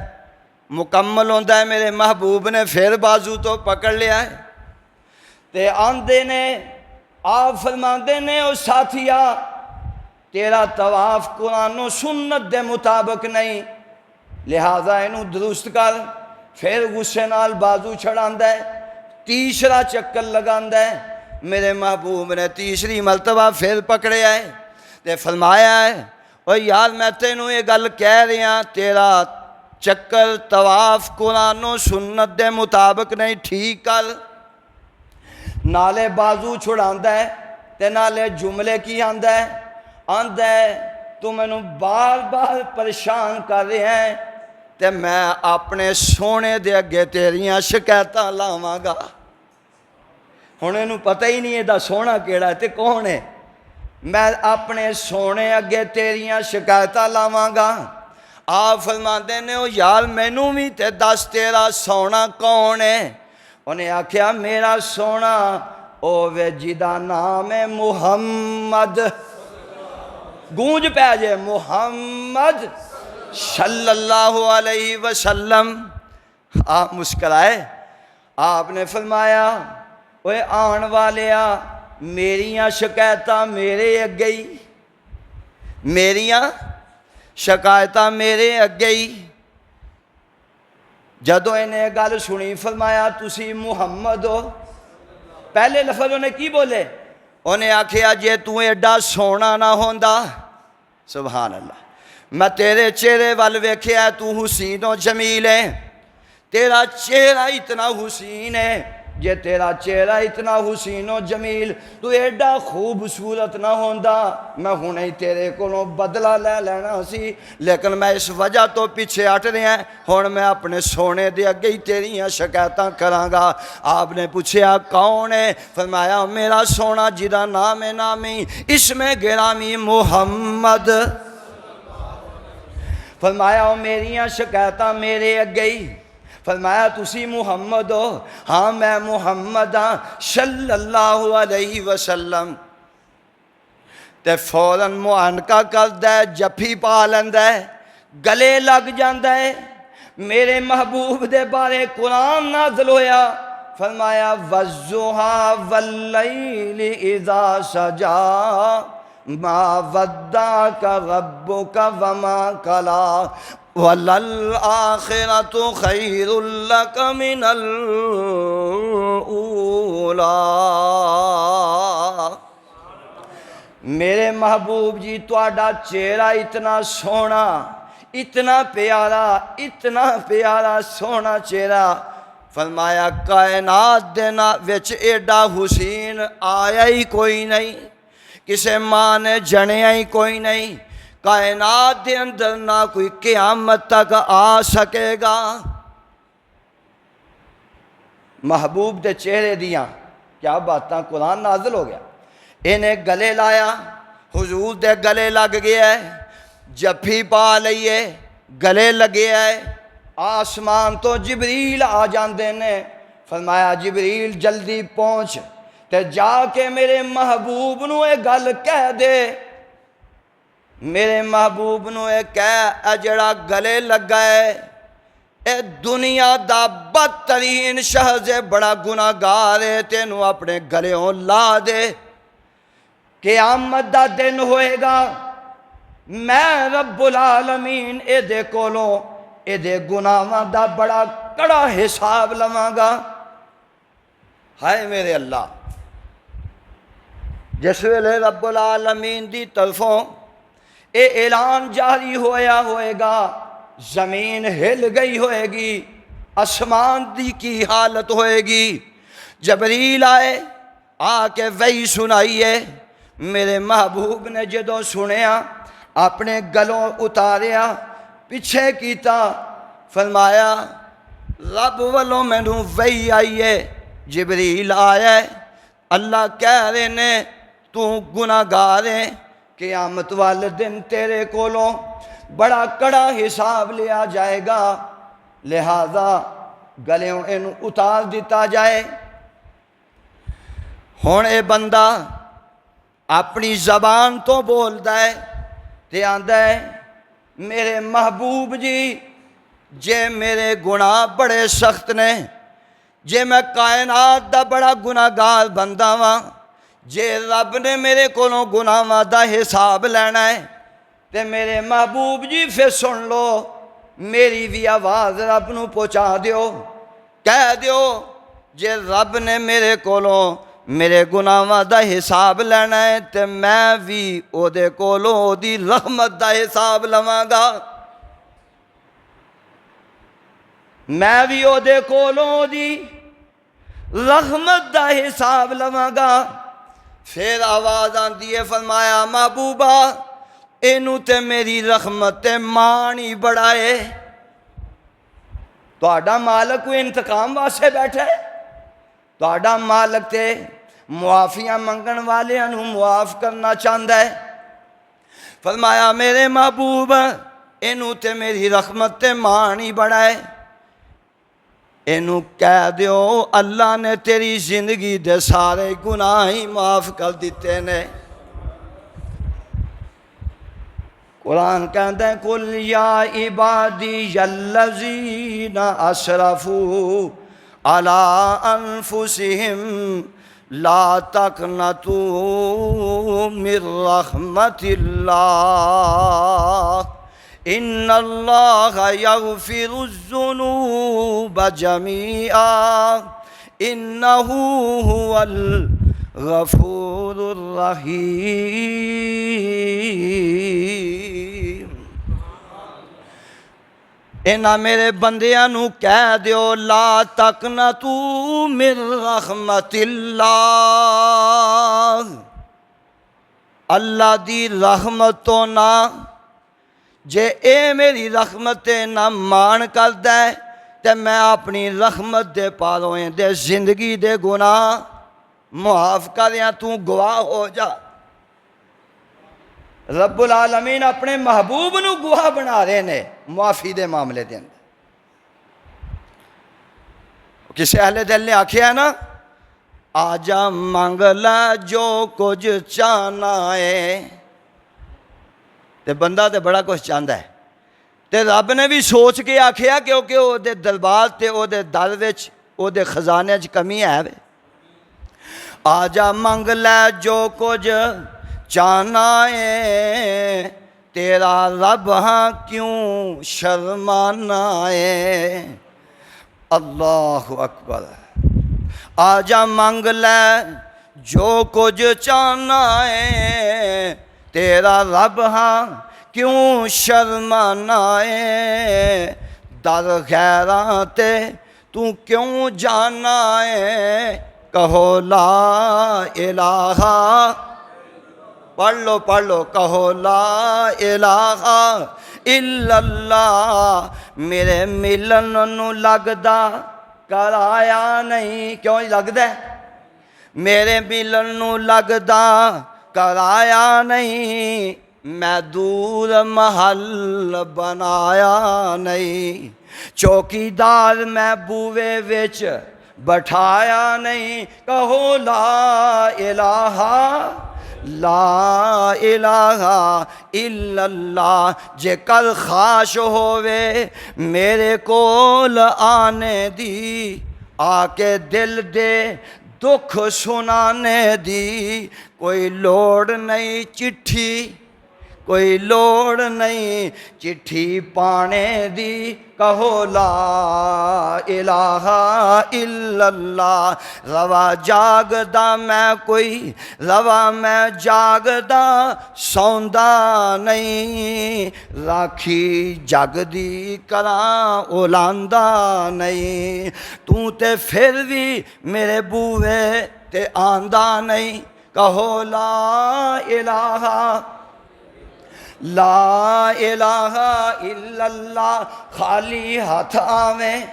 مکمل ہوندا ہے میرے محبوب نے پھر بازو تو پکڑ لیا ہے تے آندے نے، آپ فرماندے نے او ساتھیا تیرا طواف قرآن و سنت دے مطابق نہیں، لہذا انہوں درست کر۔ پھر غصے نال بازو چھڑاندا ہے، تیسرا چکر لگاندا ہے، میرے محبوب نے تیسری مرتبہ پھر پکڑیا ہے تے فرمایا ہے او یار میں تینوں یہ گل کہہ رہا، تیرا چکر طواف قرآن و سنت دے مطابق نہیں، ٹھیک کر۔ نالے بازو چھڑاندا ہے تے نالے جملے کی آندا ہے تو مینوں بار بار پریشان کر رہے ہیں تے میں اپنے سونے دے اگے تیریاں شکایتاں لاواں گا۔ ہن اینوں پتہ ہی نہیں ایڈا سونا کیڑا ہے تے کون ہے، میں اپنے سونے اگے تیریاں شکایتاں لاواں گا۔ آپ فرماندے نے او یار مینوں بھی تے دس تیرا سونا کون ہے؟ انہیں آکھیا میرا سونا او وے جدا نام ہے محمد، گونج پہ جے محمد صلی اللہ علیہ وسلم۔ آپ مسکرائے، آپ نے فرمایا اوے آن والیا میریاں شکایتاں میرے اگے ہی، میریاں شکایتاں میرے اگے ہی۔ جدو انہیں گل سنی فرمایا تسی محمد ہو، پہلے لفظ انہیں کی بولے؟ انہیں آکھیا جے تو ایڈا سونا نہ ہوندا، سبحان اللہ، میں تیرے چہرے وال ویکھیا ہے، تو حسین و جمیل ہے، تیرا چہرہ اتنا حسین ہے، جے تیرا چہرہ اتنا حسین و جمیل تو ایڈا خوبصورت نہ ہوندا، میں ہنے ہی تیرے کولوں بدلہ لے لینا سی، لیکن میں اس وجہ تو پیچھے ہٹ رہا ہیں، ہن میں اپنے سونے دے اگے ہی تیریاں شکایتاں کراں گا۔ آپ نے پوچھیا کون ہے؟ فرمایا میرا سونا جدا نام نامی اسم گرامی محمد۔ فرمایا میریاں شکایتاں میرے اگے ہی۔ فرمایا تسی محمد ہو؟ ہاں میں محمد ہاں صلی اللہ علیہ وسلم۔ تے فوراً معانقہ کردا ہے، جفی پا لیندا ہے، گلے لگ جاندا ہے۔ میرے محبوب دے بارے قرآن نازل ہویا، فرمایا وَالضُّحَىٰ وَاللَّيْلِ إِذَا سَجَىٰ مَا وَدَّعَكَ رَبُّكَ وَمَا قَلَىٰ وَلَلْآخِرَةُ خَيْرٌ لَكَ مِنَ الْأُولَىٰ۔ میرے محبوب جی تہاڈا چہرہ اتنا سونا، اتنا پیارا سونا چہرہ، فرمایا کائنات دے وچ ایڈا حسین آیا ہی کوئی نہیں، کسے ماں نے جنیا ہی کوئی نہیں، کائنات دے اندر نہ کوئی قیامت تک آ سکے گا۔ محبوب دے چہرے دیاں کیا باتاں، قرآن نازل ہو گیا، انہیں گلے لایا، حضور دے گلے لگ گیا ہے، جفی پا لئیے، گلے لگے ہے۔ آسمان تو جبریل آ جاندے نے، فرمایا جبریل جلدی پہنچ تے جا کے میرے محبوب نو اے گل کہہ دے، میرے محبوب نو اے کہہ اے جڑا گلے لگا ہے اے دنیا دا بدترین شخص ہے، بڑا گناہگار ہے، تینوں اپنے گلیوں لا دے، قیامت دا دن ہوئے گا، میں رب العالمین اے دے کولوں اے دے گناہاں دا بڑا کڑا حساب لواں گا۔ ہائے میرے اللہ، جس ویلے رب العالمین دی طرفوں اے اعلان جاری ہویا ہوئے گا، زمین ہل گئی ہوئے گی، آسمان دی کی حالت ہوئے گی۔ جبریل آئے، آ کے وحی سنائیے۔ میرے محبوب نے جدوں سنیا، اپنے گلوں اتاریا، پیچھے کیتا، فرمایا رب والوں مینوں وحی آئیے، جبریل آیا ہے، اللہ کہہ رہے نے تو گناہ گار ہے، قیامت والے دن تیرے کولوں بڑا کڑا حساب لیا جائے گا، لہذا گلیوں اینو اتار دیتا جائے۔ ہن اے بندہ اپنی زبان تو بولدا ہے تے آندا ہے میرے محبوب جی جے میرے گناہ بڑے سخت نے، جے میں کائنات دا بڑا گناہ گار بندہ واں، جے رب نے میرے کولوں گناہاں دا حساب لینا ہے تے میرے محبوب جی پھر سن لو، میری بھی آواز رب نو پہنچا دیو، کہہ دیو جے رب نے میرے کولوں میرے گناہاں دا حساب لینا ہے تے میں بھی او دے کولوں او دی رحمت دا حساب لواں گا، میں بھی او دے کولوں او دی رحمت دا حساب لواں گا۔ پھر آواز آندی ہے، فرمایا محبوبہ اینو تے میری رحمت تے مان ہی بڑا ہے، تہاڈا مالک کوئی انتقام واسطے بیٹھا ہے؟ تہاڈا مالک تے معافیاں منگن والیاں نو معاف کرنا چاہندا ہے۔ فرمایا میرے محبوب اینو تے میری رحمت تے مان ہی بڑا ہے، اینو کہہ دیو اللہ نے تیری زندگی دے سارے گناہ ہی معاف کر دیتے نے۔ قرآن کہتا ہے قُلْ يَا عِبَادِيَ الَّذِينَ أَسْرَفُوا عَلَىٰ أَنفُسِهِمْ لَا تَقْنَطُوا مِنْ رَحْمَةِ اللَّهِ إِنَّ اللَّهَ يَغْفِرُ الذُّنُوبَ جَمِيعًا إِنَّهُ هُوَ الغفور الرحیم۔ انہاں میرے بندیاں نو کہہ دیو لا تقنطوا من رحمت اللہ، اللہ دی رحمت تو نہ جے اے میری رحمت نہ مان کردا ہے تے میں اپنی رحمت دے پالویں دے زندگی دے گناہ معاف کریاں، تو گواہ ہو جا۔ رب العالمین اپنے محبوب نو گواہ بنا رہے نے معافی دے معاملے دے اندر۔ کسی اہل دل نے آکھیا نا آجا مانگ لا جو کچھ چاہنا ہے، تے بندہ تے بڑا کچھ چاہندا ہے تے رب نے بھی سوچ کے آکھیا کیونکہ او دے دربار تے او دے در وچ او دے خزانے وچ کمی ہے وے۔ آجا مانگ لے جو کچھ چاہنا ہے، تیرا رب ہاں کیوں شرمانا ہے۔ اللہ اکبر۔ آجا مانگ لے جو کچھ چاہنا ہے، تیرا رب ہاں کیوں شرمانا ہے۔ در غیراں تے تو کیوں جانا ہے، کہو لا الہ، پڑھ لو کہو لا الہ الا اللہ۔ میرے ملن نو لگدا کرایا نہیں، کیوں لگدا ہے؟ میرے ملن نو لگدا کرایا نہیں، میں دور محل بنایا نہیں، چوکیدار میں بوئے وچ بٹھایا نہیں، کہو لا الہ لا الہ الا اللہ۔ جے کل خواہش ہووے میرے کول آنے دی، آ کے دل دے دکھ سنانے دی، کوئی لوڑ نہیں چٹھی کوئی لوڑ نہیں چٹھی پانے دی کہو لا الہ الا اللہ روا جاگدا میں کوئی روا میں جاگدا سوندا نہیں راکھی جگ دی کراں اولاندا نہیں تو تے پھر بھی میرے بوئے تے آندا نہیں کہو لا الہ لا الہ الا اللہ خالی ہاتھ آویں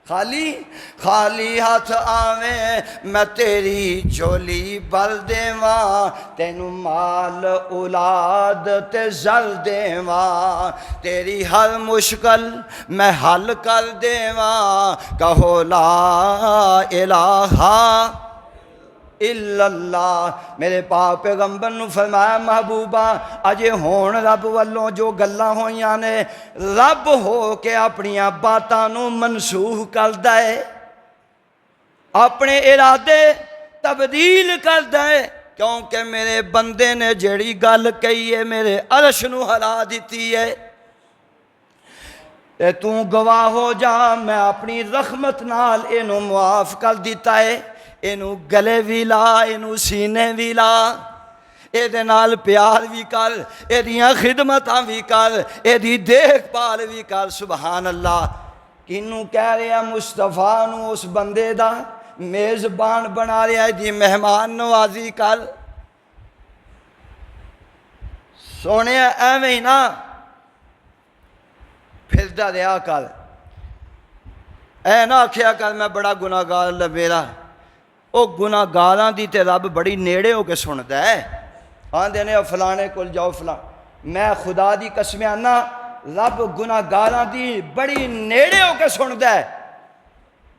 خالی ہاتھ آویں میں تیری جھولی بھر دیواں تینوں مال اولاد تے زر دیواں تیری ہر مشکل میں حل کر دیواں کہو لا الہ الا اللہ میرے پاک پیغمبر نے فرمایا محبوبہ اجے ہون رب والوں جو گلاں ہویاں نے رب ہو کے اپنی باتاں نو منسوخ کردا ہے اپنے ارادے تبدیل کردا ہے کیونکہ میرے بندے نے جیڑی گل کہی ہے میرے عرش نو ہلا دیتی ہے تے تو گواہ ہو جا میں اپنی رحمت نال اینو معاف کر دیتا ہے اینو گلے بھی لا اینو سینے بھی لا ایدے نال پیار بھی کر ایدیاں خدمتاں بھی کر ایدی دیکھ بھال بھی کر سبحان اللہ کنوں کہہ رہا مصطفیٰ نو اس بندے دا میزبان بنا رہا ہے دی مہمان نوازی کر سونے ایویں ہی نا پھردا رہا کر اے نہ آکھیا کر میں بڑا گناہگار میرا او گناہگاراں دی تے رب بڑی نیڑے ہو کے سندا ہے آندے نے فلانے کول جاؤ فلاں میں خدا دی قسم آنا رب گناہگاراں دی بڑی نیڑے ہو کے سندا ہے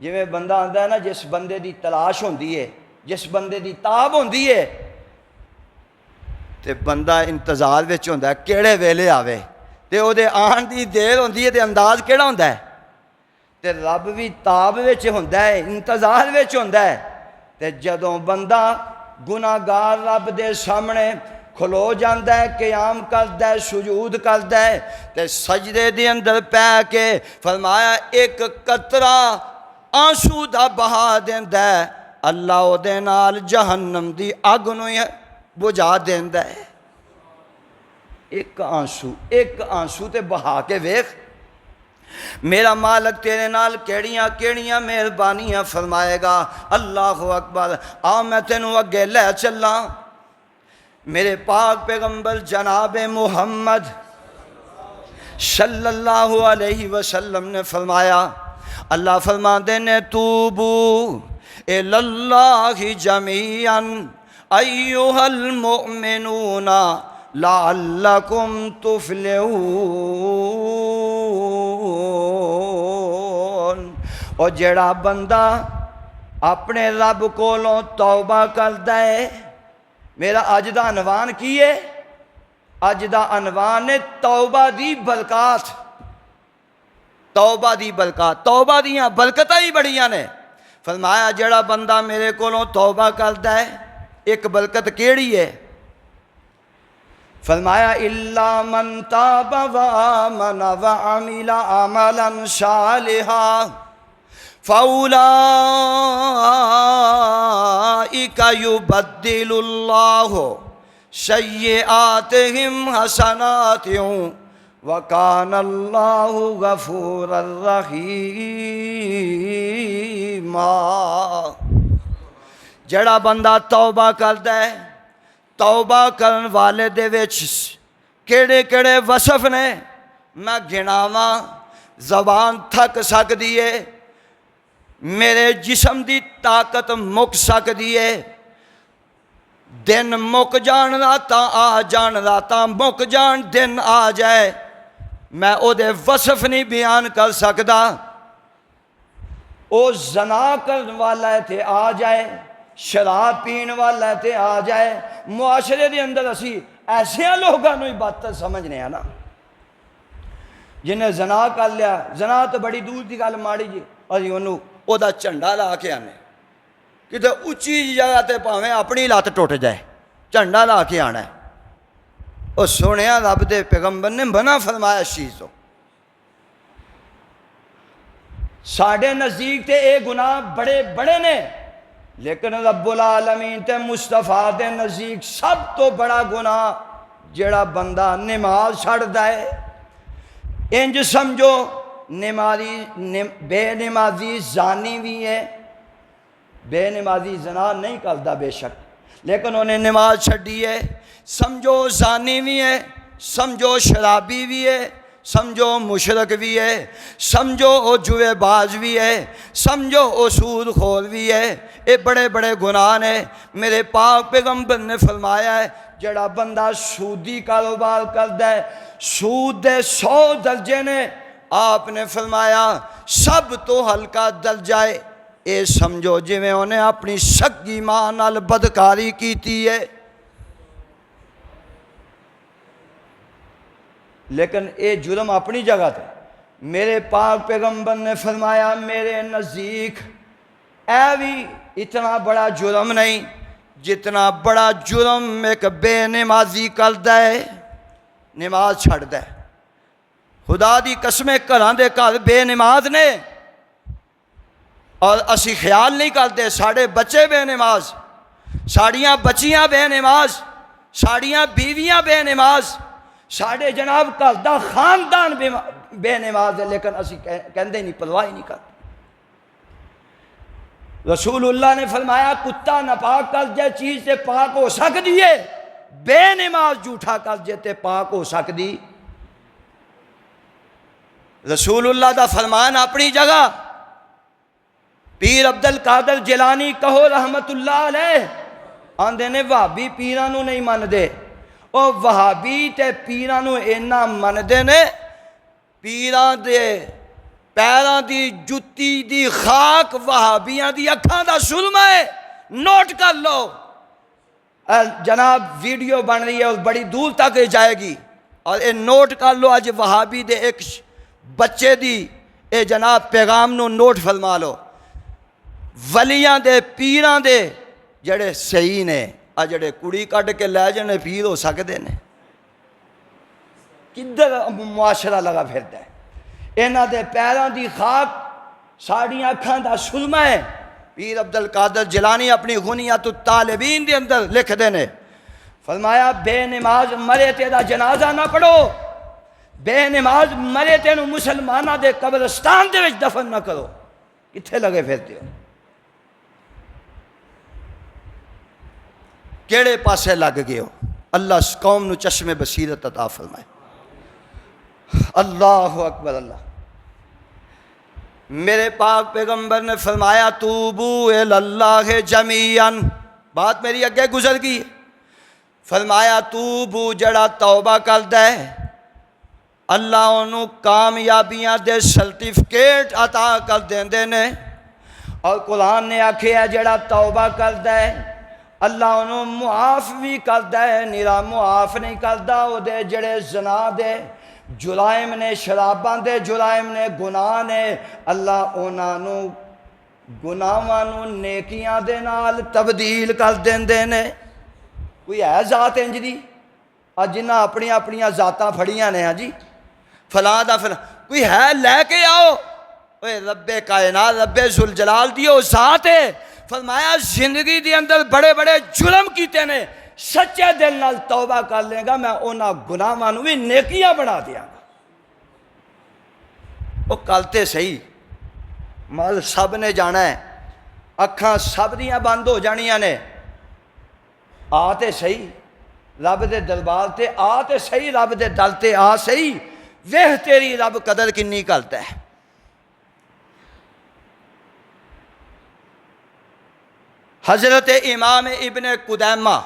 جویں بندہ آندا ہے نا جس بندے دی تلاش ہوندی ہے جس بندے دی تاب ہوندی ہے تے بندہ انتظار وچ ہوندا ہے کیڑے ویلے آوے تے او دے آن دی دیر ہوندی ہے تے انداز کیڑا ہوندا ہے تے رب بھی تاب وچ ہوندا ہے انتظار وچ ہوندا ہے تے جدوں بندہ گناہگار رب دے سامنے کھلو جاندا ہے قیام کردا ہے سجود کردا ہے تے سجدے دے اندر پے کے فرمایا ایک قطرہ آنسو دا بہا دیندا ہے اللہ او دے نال جہنم دی اگ نوں بجھا دیندا ہے ایک آنسو تے بہا کے ویکھ میرا مالک تیرے نال کیڑیاں کیڑیاں مہربانیاں فرمائے گا اللہ اکبر آ میں تینوں اگے لے چلاں میرے پاک پیغمبر جناب محمد صلی اللہ علیہ وسلم نے فرمایا اللہ فرماندے نے توبو الی اللہ جمیعا ایھا المؤمنون لعلکم تفلحون اور جڑا بندہ اپنے رب کولوں توبہ کردا ہے میرا اج دا عنوان کی ہے اج دا عنوان ہے توبہ دی برکات توبہ دی برکات توبہ دیاں برکتاں ہی بڑیاں نے فرمایا جڑا بندہ میرے کولوں توبہ کردا ہے ایک برکت کیڑی ہے فرمایا الا من تاب وآمن وعمل عملا صالحا فأولئك يبدل الله سيئاتهم حسنات وكان الله غفورا رحيما جڑا بندہ توبہ کردا ہے توبہ کرن والے دے وچ کیڑے کیڑے وصف نے میں گناواں زبان تھک سکدی ہے میرے جسم دی طاقت مک سکدی ہے دن مک جان راتاں آ جان راتاں مک جان دن آ جائے میں او دے وصف نہیں بیان کر سکدا او زنا کرن والا ہے تے آ جائے شراب پین والا ہے تے آ جائے معاشرے دے اندر اسی ایسے لوگاں نوں ہی بدتر سمجھنے ہیں نا جنہیں زنا کر لیا زنا تو بڑی دور دی گل ماڑی جی اسی انہوں او دا جھنڈا لا کے آنے کتے اچھی جگہ تے پاویں اپنی لات ٹوٹ جائے جھنڈا لا کے آنا ہے وہ سنیا رب دے پیغمبر نے منع فرمایا اس چیز تو. ساڈے نزدیک تے اے گناہ بڑے بڑے نے، لیکن رب العالمین تے مصطفیٰ دے نزدیک سب تو بڑا گناہ جڑا بندہ نماز چھڑدا ہے. انج سمجھو بے نمازی زانی بھی ہے، بے نمازی زنا نہیں کردا بے شک، لیکن انہیں نماز چھڈی ہے. سمجھو زانی بھی ہے، سمجھو شرابی بھی ہے، سمجھو مشرک بھی ہے، سمجھو او جوے باز بھی ہے، سمجھو او سود خور بھی ہے. یہ بڑے بڑے گناہ نے. میرے پاک پیغمبر نے فرمایا ہے جڑا بندہ سودی کاروبار کردا ہے، سود دے 100 درجے نے. آپ نے فرمایا سب تو ہلکا درجہ ہے اے سمجھو جویں انہیں اپنی سگی ماں نال بدکاری کیتی ہے. لیکن اے جرم اپنی جگہ تھے. میرے پاک پیغمبر نے فرمایا میرے نزدیک اے بھی اتنا بڑا جرم نہیں جتنا بڑا جرم ایک بے نمازی کردا ہے، نماز چھڑدا ہے. خدا دی قسمیں گھراں دے گھر بے نماز نے اور اسی خیال نہیں کرتے. ساڑے بچے بے نماز، ساڑیاں بچیاں بے نماز، ساڑیاں بیویاں بے نماز، ساڑے جناب گھر دا خاندان بے نماز ہے، لیکن اسی کہندے نہیں، پرواہ نہیں کرتے. رسول اللہ نے فرمایا کتا ناپاک کر جے چیز سے پاک ہو سکتی ہے، بے نماز جھوٹا کر جے تے پاک ہو سکتی. رسول اللہ دا فرمان اپنی جگہ. پیر عبد القادر جیلانی کہو رحمت اللہ علیہ آندے نے وہابی پیرانو نہیں من دے. او وہابی تے پیرانو اینا من دے نے، پیران دے پیران دی جتی دی خاک وہابیاں دی اکھاں دا سرما ہے. نوٹ کر لو جناب، ویڈیو بن رہی ہے اور بڑی دور تک جائے گی، اور اے نوٹ کر لو. اج وہابی دے ایک بچے دی اے جناب پیغام نو نوٹ فرما لو. ولیاں دے پیران دے جڑے صحیح نے، جڑے کڑی کٹ کے لے جانے پیر ہو سکتے نے، کدھر معاشرہ لگا پھرتا ہے. انہاں دے پیران دی خاک ساڑیاں اکھاں دا سرما ہے. پیر عبد القادر جیلانی اپنی غنیت الطالبین دے اندر لکھ دینے، فرمایا بے نماز مرے تیرا جنازہ نہ پڑھو، بے نماز مرے تینو مسلمانہ دے قبرستان دے وچ دفن نہ کرو. کتھے لگے پھرتے ہو؟ کیڑے پاسے لگ گئے ہو؟ اللہ اس قوم نو چشم بصیرت عطا فرمائے. اللہ اکبر. اللہ. میرے پاک پیغمبر نے فرمایا توبو اللہ جمیعاً. بات میری اگے گزر گئی. فرمایا توبو جڑا توبہ کردا ہے اللہ انہوں کامیابیاں دے سرٹیفکیٹ عطا کر دیندے نے. اور قرآن نے آکھیا جڑا توبہ کردا ہے اللہ انہوں معاف بھی کردا ہے. نیرا معاف نہیں کردا او دے جڑے زنا دے جرائم نے، شراباں دے جرائم نے، گناہ نے، اللہ انہوں گناہاں نو نیکیاں دے نال تبدیل کر دیندے نے. کوئی ہے ذات انج دی جنہ اپنی اپنی ذاتاں پھڑیاں نے؟ ہاں جی فلاں دا فلاں کوئی ہے لے کے آؤ. اوے رب کائنات رب ذوالجلال دی او ذات ہے. فرمایا زندگی دی اندر بڑے بڑے جرم کیتے نے، سچے دل نال توبہ کر لے گا میں انہاں گناہاں نو بھی نیکیاں بنا دیاں گا. وہ کلتے صحیح مال سب نے جانا ہے، اکھاں سب دیاں بند ہو جانیاں نے. آتے صحیح رب دے دربار تے، آتے صحیح رب دے دل تے آ صحیح. ویہ تیری رب قدر کنی کرتا ہے. حضرت امام ابن قدامہ،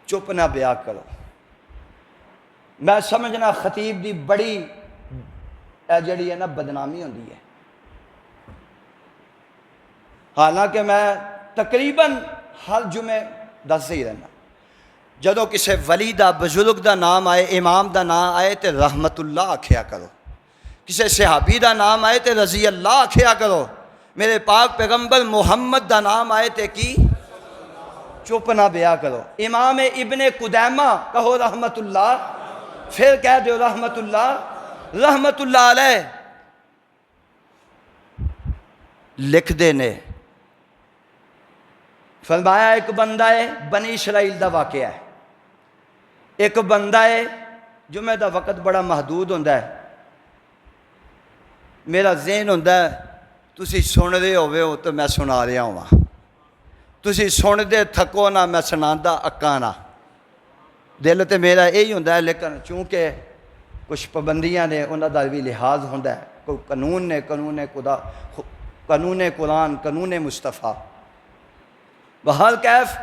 چپ نہ بیان کرو. میں سمجھنا خطیب دی بڑی جڑی ہے نا بدنامی ہوندی ہے. حالانکہ میں تقریباً ہر جمعے دس ہی رہنا، جدو کسی ولی دا بزرگ دا نام آئے، امام دا نام آئے تے رحمت اللہ آکھیا کرو، کسی صحابی دا نام آئے تے رضی اللہ آکھیا کرو. میرے پاک پیغمبر محمد دا نام آئے تے کی چپ نہ بیا کرو۔ امام ابن قدامہ کہو رحمت اللہ، پھر کہہ دو رحمت اللہ علیہ لکھ دینے، فرمایا ایک بندہ ہے، بنی اسرائیل دا واقعہ ہے، ایک بندہ ہے، جمعہ دا وقت بڑا محدود ہوتا ہے، میرا ذہن ہوتا ہے تسی سن رہے ہو تو میں سنا رہا ہوں، تسی سن دے تھکو نہ، میں سناندہ اکا نہ، دل تے میرا یہی ہوتا ہے، لیکن چونکہ کچھ پابندیاں نے انہاں دا بھی لحاظ ہوتا ہے، کوئی قانون نے، قانون خدا، قانون قرآن، قانون مصطفیٰ، بہر کیف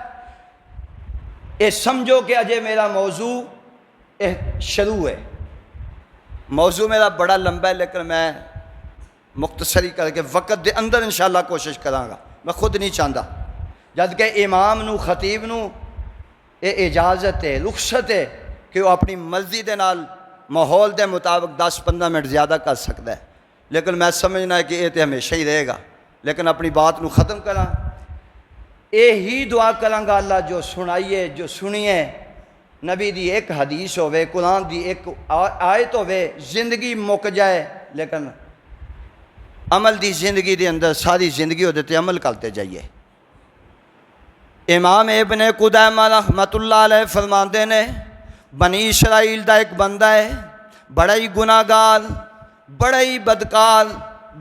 یہ سمجھو کہ اجے میرا موضوع شروع ہے، موضوع میرا بڑا لمبا ہے، لیکن میں مختصری کر کے وقت دے اندر انشاءاللہ کوشش کراں گا، میں خود نہیں چاہتا، جد کہ امام نو، خطیب نو یہ اجازت ہے، رخصت ہے کہ وہ اپنی مرضی دے نال ماحول دے مطابق 10-15 منٹ زیادہ کر سکتا ہے، لیکن میں سمجھنا ہے کہ یہ تو ہمیشہ ہی رہے گا، لیکن اپنی بات نو ختم کراں، یہی دعا کراں گا اللہ جو سنائیے، جو سنیے، نبی دی ایک حدیث ہوئے، قرآن دی ایک آیت ہوئے، زندگی مک جائے، لیکن عمل دی زندگی دے اندر ساری زندگی ہو دیتے عمل کرتے جائیے۔ امام ابن قدامہ رحمت اللہ علیہ فرماندے نے، بنی اسرائیل دا ایک بندہ ہے، بڑا ہی گناہ گار، بڑا ہی بدکار،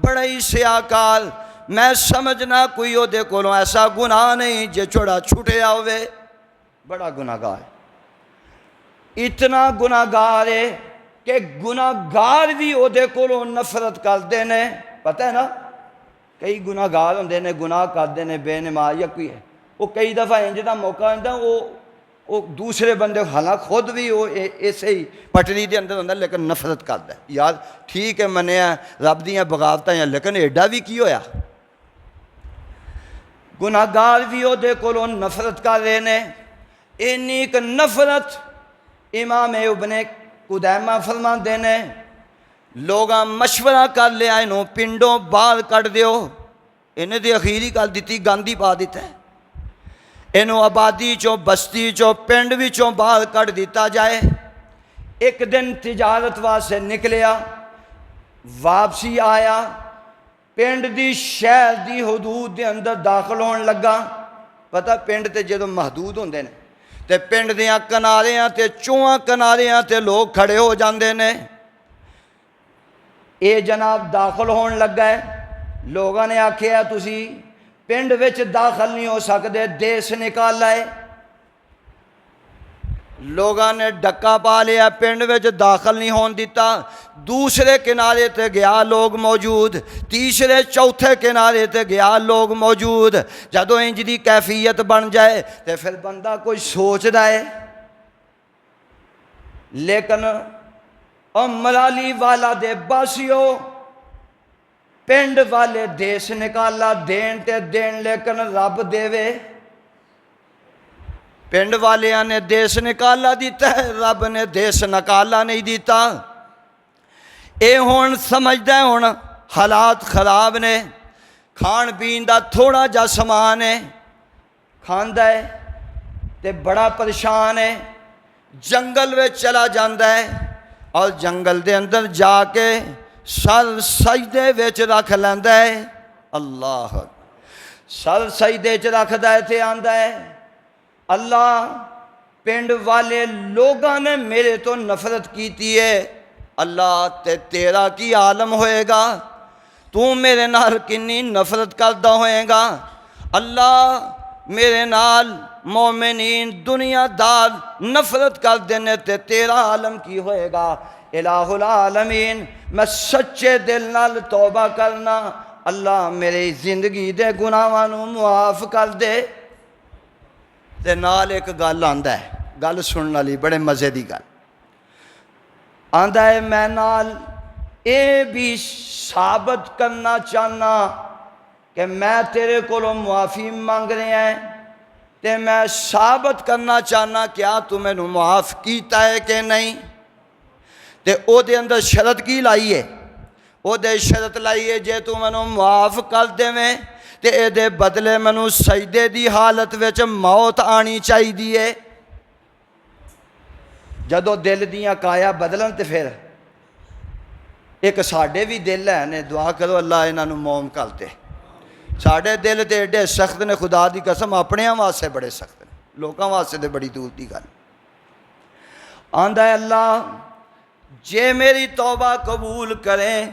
بڑا ہی سیاکار، میں سمجھنا کوئی او دے کولوں ایسا گناہ نہیں جے چھوڑا چھوٹیا ہوئے، بڑا گناہ گار ہے، اتنا گناہ گار ہے کہ گناہ گار بھی او دے کولوں نفرت کر دینے، پتہ ہے نا، کئی گناہ گار ہوندے نے، گناہ کر دینے بے نماز یا کوئی ہے، وہ کئی دفعہ انج دا موقع ہوتا وہ دوسرے بندے حالانکہ خود بھی وہ ایسے ہی پٹری دے اندر ہوتا لیکن نفرت کرتا ہے، یار ٹھیک ہے منیا رب دیاں بغاوتاں ہیں لیکن ایڈا بھی کی ہویا، گناہ گار بھی وہ دے کولوں نفرت کر رہے نے، اینی کہ نفرت امام ابن قدامہ فرماندے نے، لوگاں مشورہ کر لیا انہوں پنڈوں باہر کٹ دیو، انہیں دی اخیری کر دیتی گاندھی پا دیتا ہے، انہوں آبادی چوں بستی چوں پنڈ بھی چوں باہر کٹ دیتا جائے۔ ایک دن تجارت واسطے نکلیا، واپسی آیا، پنڈ دی شہر دی حدود دے اندر داخل ہون لگا، پتہ پنڈ تے جدوں محدود ہوندے نے تے پنڈ دیاں کناریاں تے چواں کناریاں تے لوگ کھڑے ہو جاندے نے، اے جناب داخل ہون لگا ہے، لوگاں نے آکھیا تسی پنڈ وچ داخل نہیں ہو سکدے، دیس نکال لائے، لوگاں نے ڈکا پا لیا، پنڈ وچ داخل نہیں ہون دیتا، دوسرے کنارے تے گیا لوگ موجود، تیسرے چوتھے کنارے تے گیا لوگ موجود، جدوں انج دی کیفیت بن جائے تے پھر بندہ کوئی سوچ دا ہے، لیکن ملالی والا دے باسیو پنڈ والے دیس نکالا دین تے دین لیکن رب دے وے، پنڈ والیاں نے دیس نکالا دیتا ہے، رب نے دیس نکالا نہیں دیتا، اے ہون سمجھدا ہے ہون حالات خراب نے، کھان پین دا تھوڑا جا سامان ہے، کھاندا ہے تے بڑا پریشان ہے، جنگل میں چلا جاندا ہے اور جنگل دے اندر جا کے سر سجدے وچ رکھ لیندا ہے، اللہ سر سجدے وچ رکھدا ہے تے آندا ہے اللہ پنڈ والے لوگاں نے میرے تو نفرت کیتی ہے، اللہ تے تیرا کی عالم ہوئے گا، تو میرے نال کنی نفرت کردا ہوئے گا، اللہ میرے نال مومنین دنیا دار نفرت کر دینے تے تیرا عالم کی ہوئے گا، الہ العالمین میں سچے دل نال توبہ کرنا، اللہ میری زندگی دے گناہاں نوں معاف کر دے، تے نال ایک گل آندا ہے، گل سنن والی بڑے مزے دی گل آندا ہے، میں نال اے بھی ثابت کرنا چاہنا کہ میں تیرے کولوں معافی مانگ رہے ہیں تے میں ثابت کرنا چاہنا کیا تو میں نوں معاف کیتا ہے کہ نہیں، تے او دے اندر شرط کی لائیے، او دے شرط لائیے جے تو میں نوں معاف کر دے میں تے اے دے بدلے مینوں سجدے دی حالت وچ موت آنی چاہیے۔ جدو دل دیاں کایا بدلن تے پھر ایک ساڈے بھی دل ہے نے، دعا کرو اللہ انہاں نوں موم کر دے۔ ساڈے دل تے ایڈے سخت نے، خدا دی قسم اپنے واسطے بڑے سخت نے، لوکاں واسطے تے بڑی دور دی گل۔ آندا ہے اللہ جے میری توبہ قبول کریں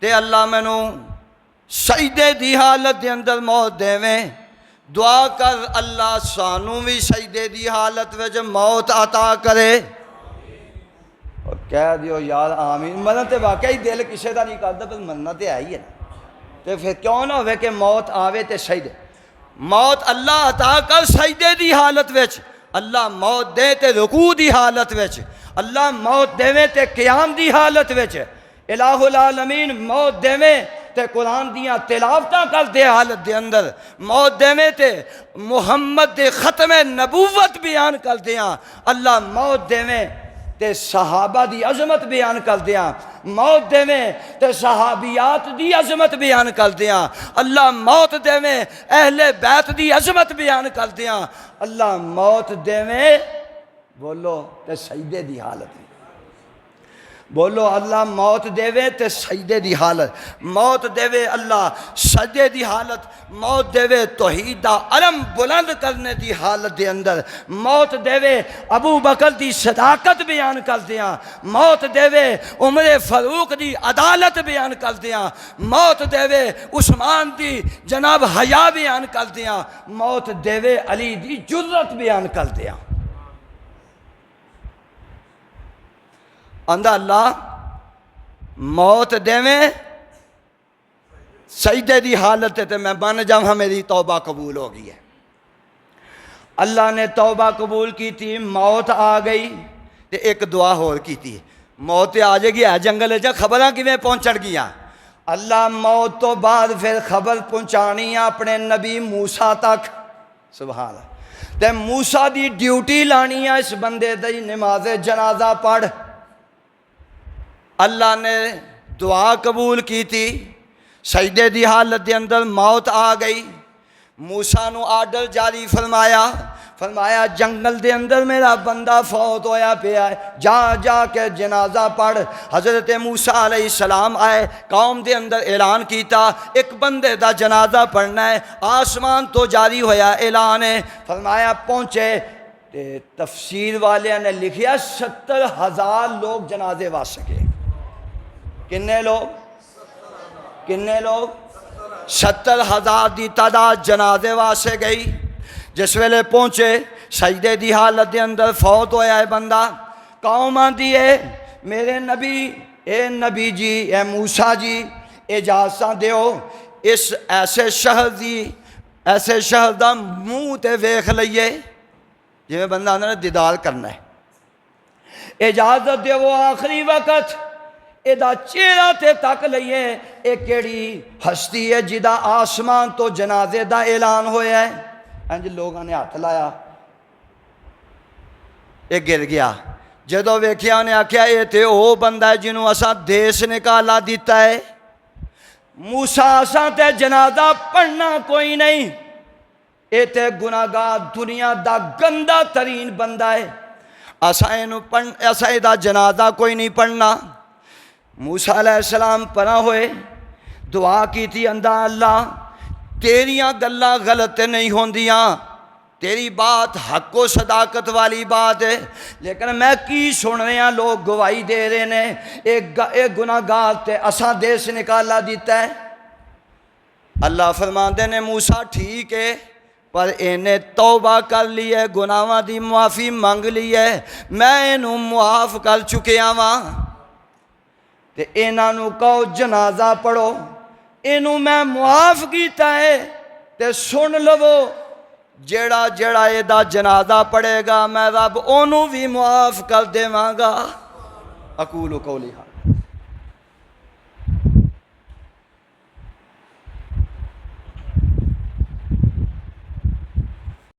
تے اللہ مینوں سجدے دی حالت دے اندر موت دیویں۔ دعا کر اللہ سانوں بھی سجدے دی حالت وچ موت عطا کرے۔ اور کہہ دیو یار آمین۔ مرنا تے واقعی دل کسے دا نہیں کردا، پر مرنا تے ہے ہی ہے نا۔ تے پھر کیوں نہ ہوئے کہ موت آوے تے سجدے، موت اللہ عطا کر سجدے دی حالت وچ، اللہ موت دے تے رکوع دی حالت وچ، اللہ موت دے تے قیام دی حالت وچ، الہ العالمین موت دے تے قرآن دیاں تلاوتاں کر دے حالت دے اندر، موت دے تے محمد دے ختم نبوت بیان کر دیاں، اللہ موت دے تے صحابہ دی عظمت بیان کر دیاں، موت دے تے صحابیات دی عظمت بیان کر دیاں، اللہ موت دے اہل بیت دی عظمت بیان کر دیاں، اللہ موت دے بولو تے سجدے دی حالت، بولو اللہ موت دے تے سجدے دی حالت، موت دے اللہ سجدے دی حالت، موت دے توحید دا علم بلند کرنے دی حالت دے اندر، موت دے ابو بکر دی صداقت بیان کر دیاں، موت دے عمر فاروق دی عدالت بیان کر دیاں، موت دے عثمان دی جناب حیا بیان کر دیاں، موت دے علی دی جرت بیان کر دیاں۔ اندہ اللہ موت دیویں سجدے دی حالت تے میں بن جاؤں میری توبہ قبول ہو گئی ہے۔ اللہ نے توبہ قبول کی تھی، موت آ گئی تے ایک دعا ہور کی تھی، موت آ جائے گی ہے جنگل جا خبراں کیویں پہنچڑ گیا، اللہ موت تو بعد پھر خبر پہنچانی اپنے نبی موسیٰ تک، سبحان اللہ، تے موسیٰ دی ڈیوٹی لانی ہے اس بندے دی نماز جنازہ پڑھ۔ اللہ نے دعا قبول کی تھی، سجدے دی حالت دے اندر موت آ گئی، موسیٰ نو آرڈر جاری فرمایا جنگل دے اندر میرا بندہ فوت ہویا پیا ہے، جا کے جنازہ پڑھ۔ حضرت موسیٰ علیہ السلام آئے، قوم دے اندر اعلان کیتا ایک بندے دا جنازہ پڑھنا ہے، آسمان تو جاری ہویا اعلان ہے، فرمایا پہنچے، تفسیر والے نے لکھیا 70,000 لوگ جنازے واسطے گئے۔ کنے لوگ 70,000 دی تعداد جنازے واسطے گئی۔ جس ویلے پہنچے سجدے دی حالت دے اندر فوت ہویا ہے بندہ، قوم آندی ہے میرے نبی، اے نبی جی، اے موسیٰ جی اجازت دیو اس ایسے شہر دا منہ تے ویکھ لئیے، جی میں بندہ نے دیدار کرنا ہے، اجازت دیو آخری وقت ایدہ چہرہ تے تک لئیے، ایک کیڑی ہستی ہے جدہ آسمان تو جنازے دا اعلان ہویا ہے، انج لوگوں نے ہاتھ لایا، ایک گر گیا، جدو ویکھیا نے آکھیا اے تے او بندہ ہے جنہوں اساں دیس نکالا دیتا ہے، موسیٰ اساں تے جنازہ پڑھنا کوئی نہیں، اے تے گناہگار دنیا دا گندہ ترین بندہ ہے، اساں دا جنازہ کوئی نہیں پڑھنا۔ موسیٰ علیہ السلام پناہ ہوئے، دعا کی تھی اندہ اللہ تیریاں گلاں غلط نہیں ہوندیاں، تیری بات حق و صداقت والی بات ہے، لیکن میں کی سن رہے ہیں لوگ گواہی دے رہے ہیں ایک گناہگار تے اساں دیس نکالا دیتا ہے۔ اللہ فرماندے نے موسیٰ ٹھیک ہے پر انہیں توبہ کر لی ہے، گناہاں دی معافی مانگ لی ہے، میں انہوں معاف کر چکیا ہاں، تے انہاں نو کہو جنازہ پڑھو، انہوں میں معاف کیتا ہے، تے سن لو جیڑا ایدہ جنازہ پڑھے گا میں رب انہوں بھی معاف کر دے مانگا۔ اقول قولی ہاں۔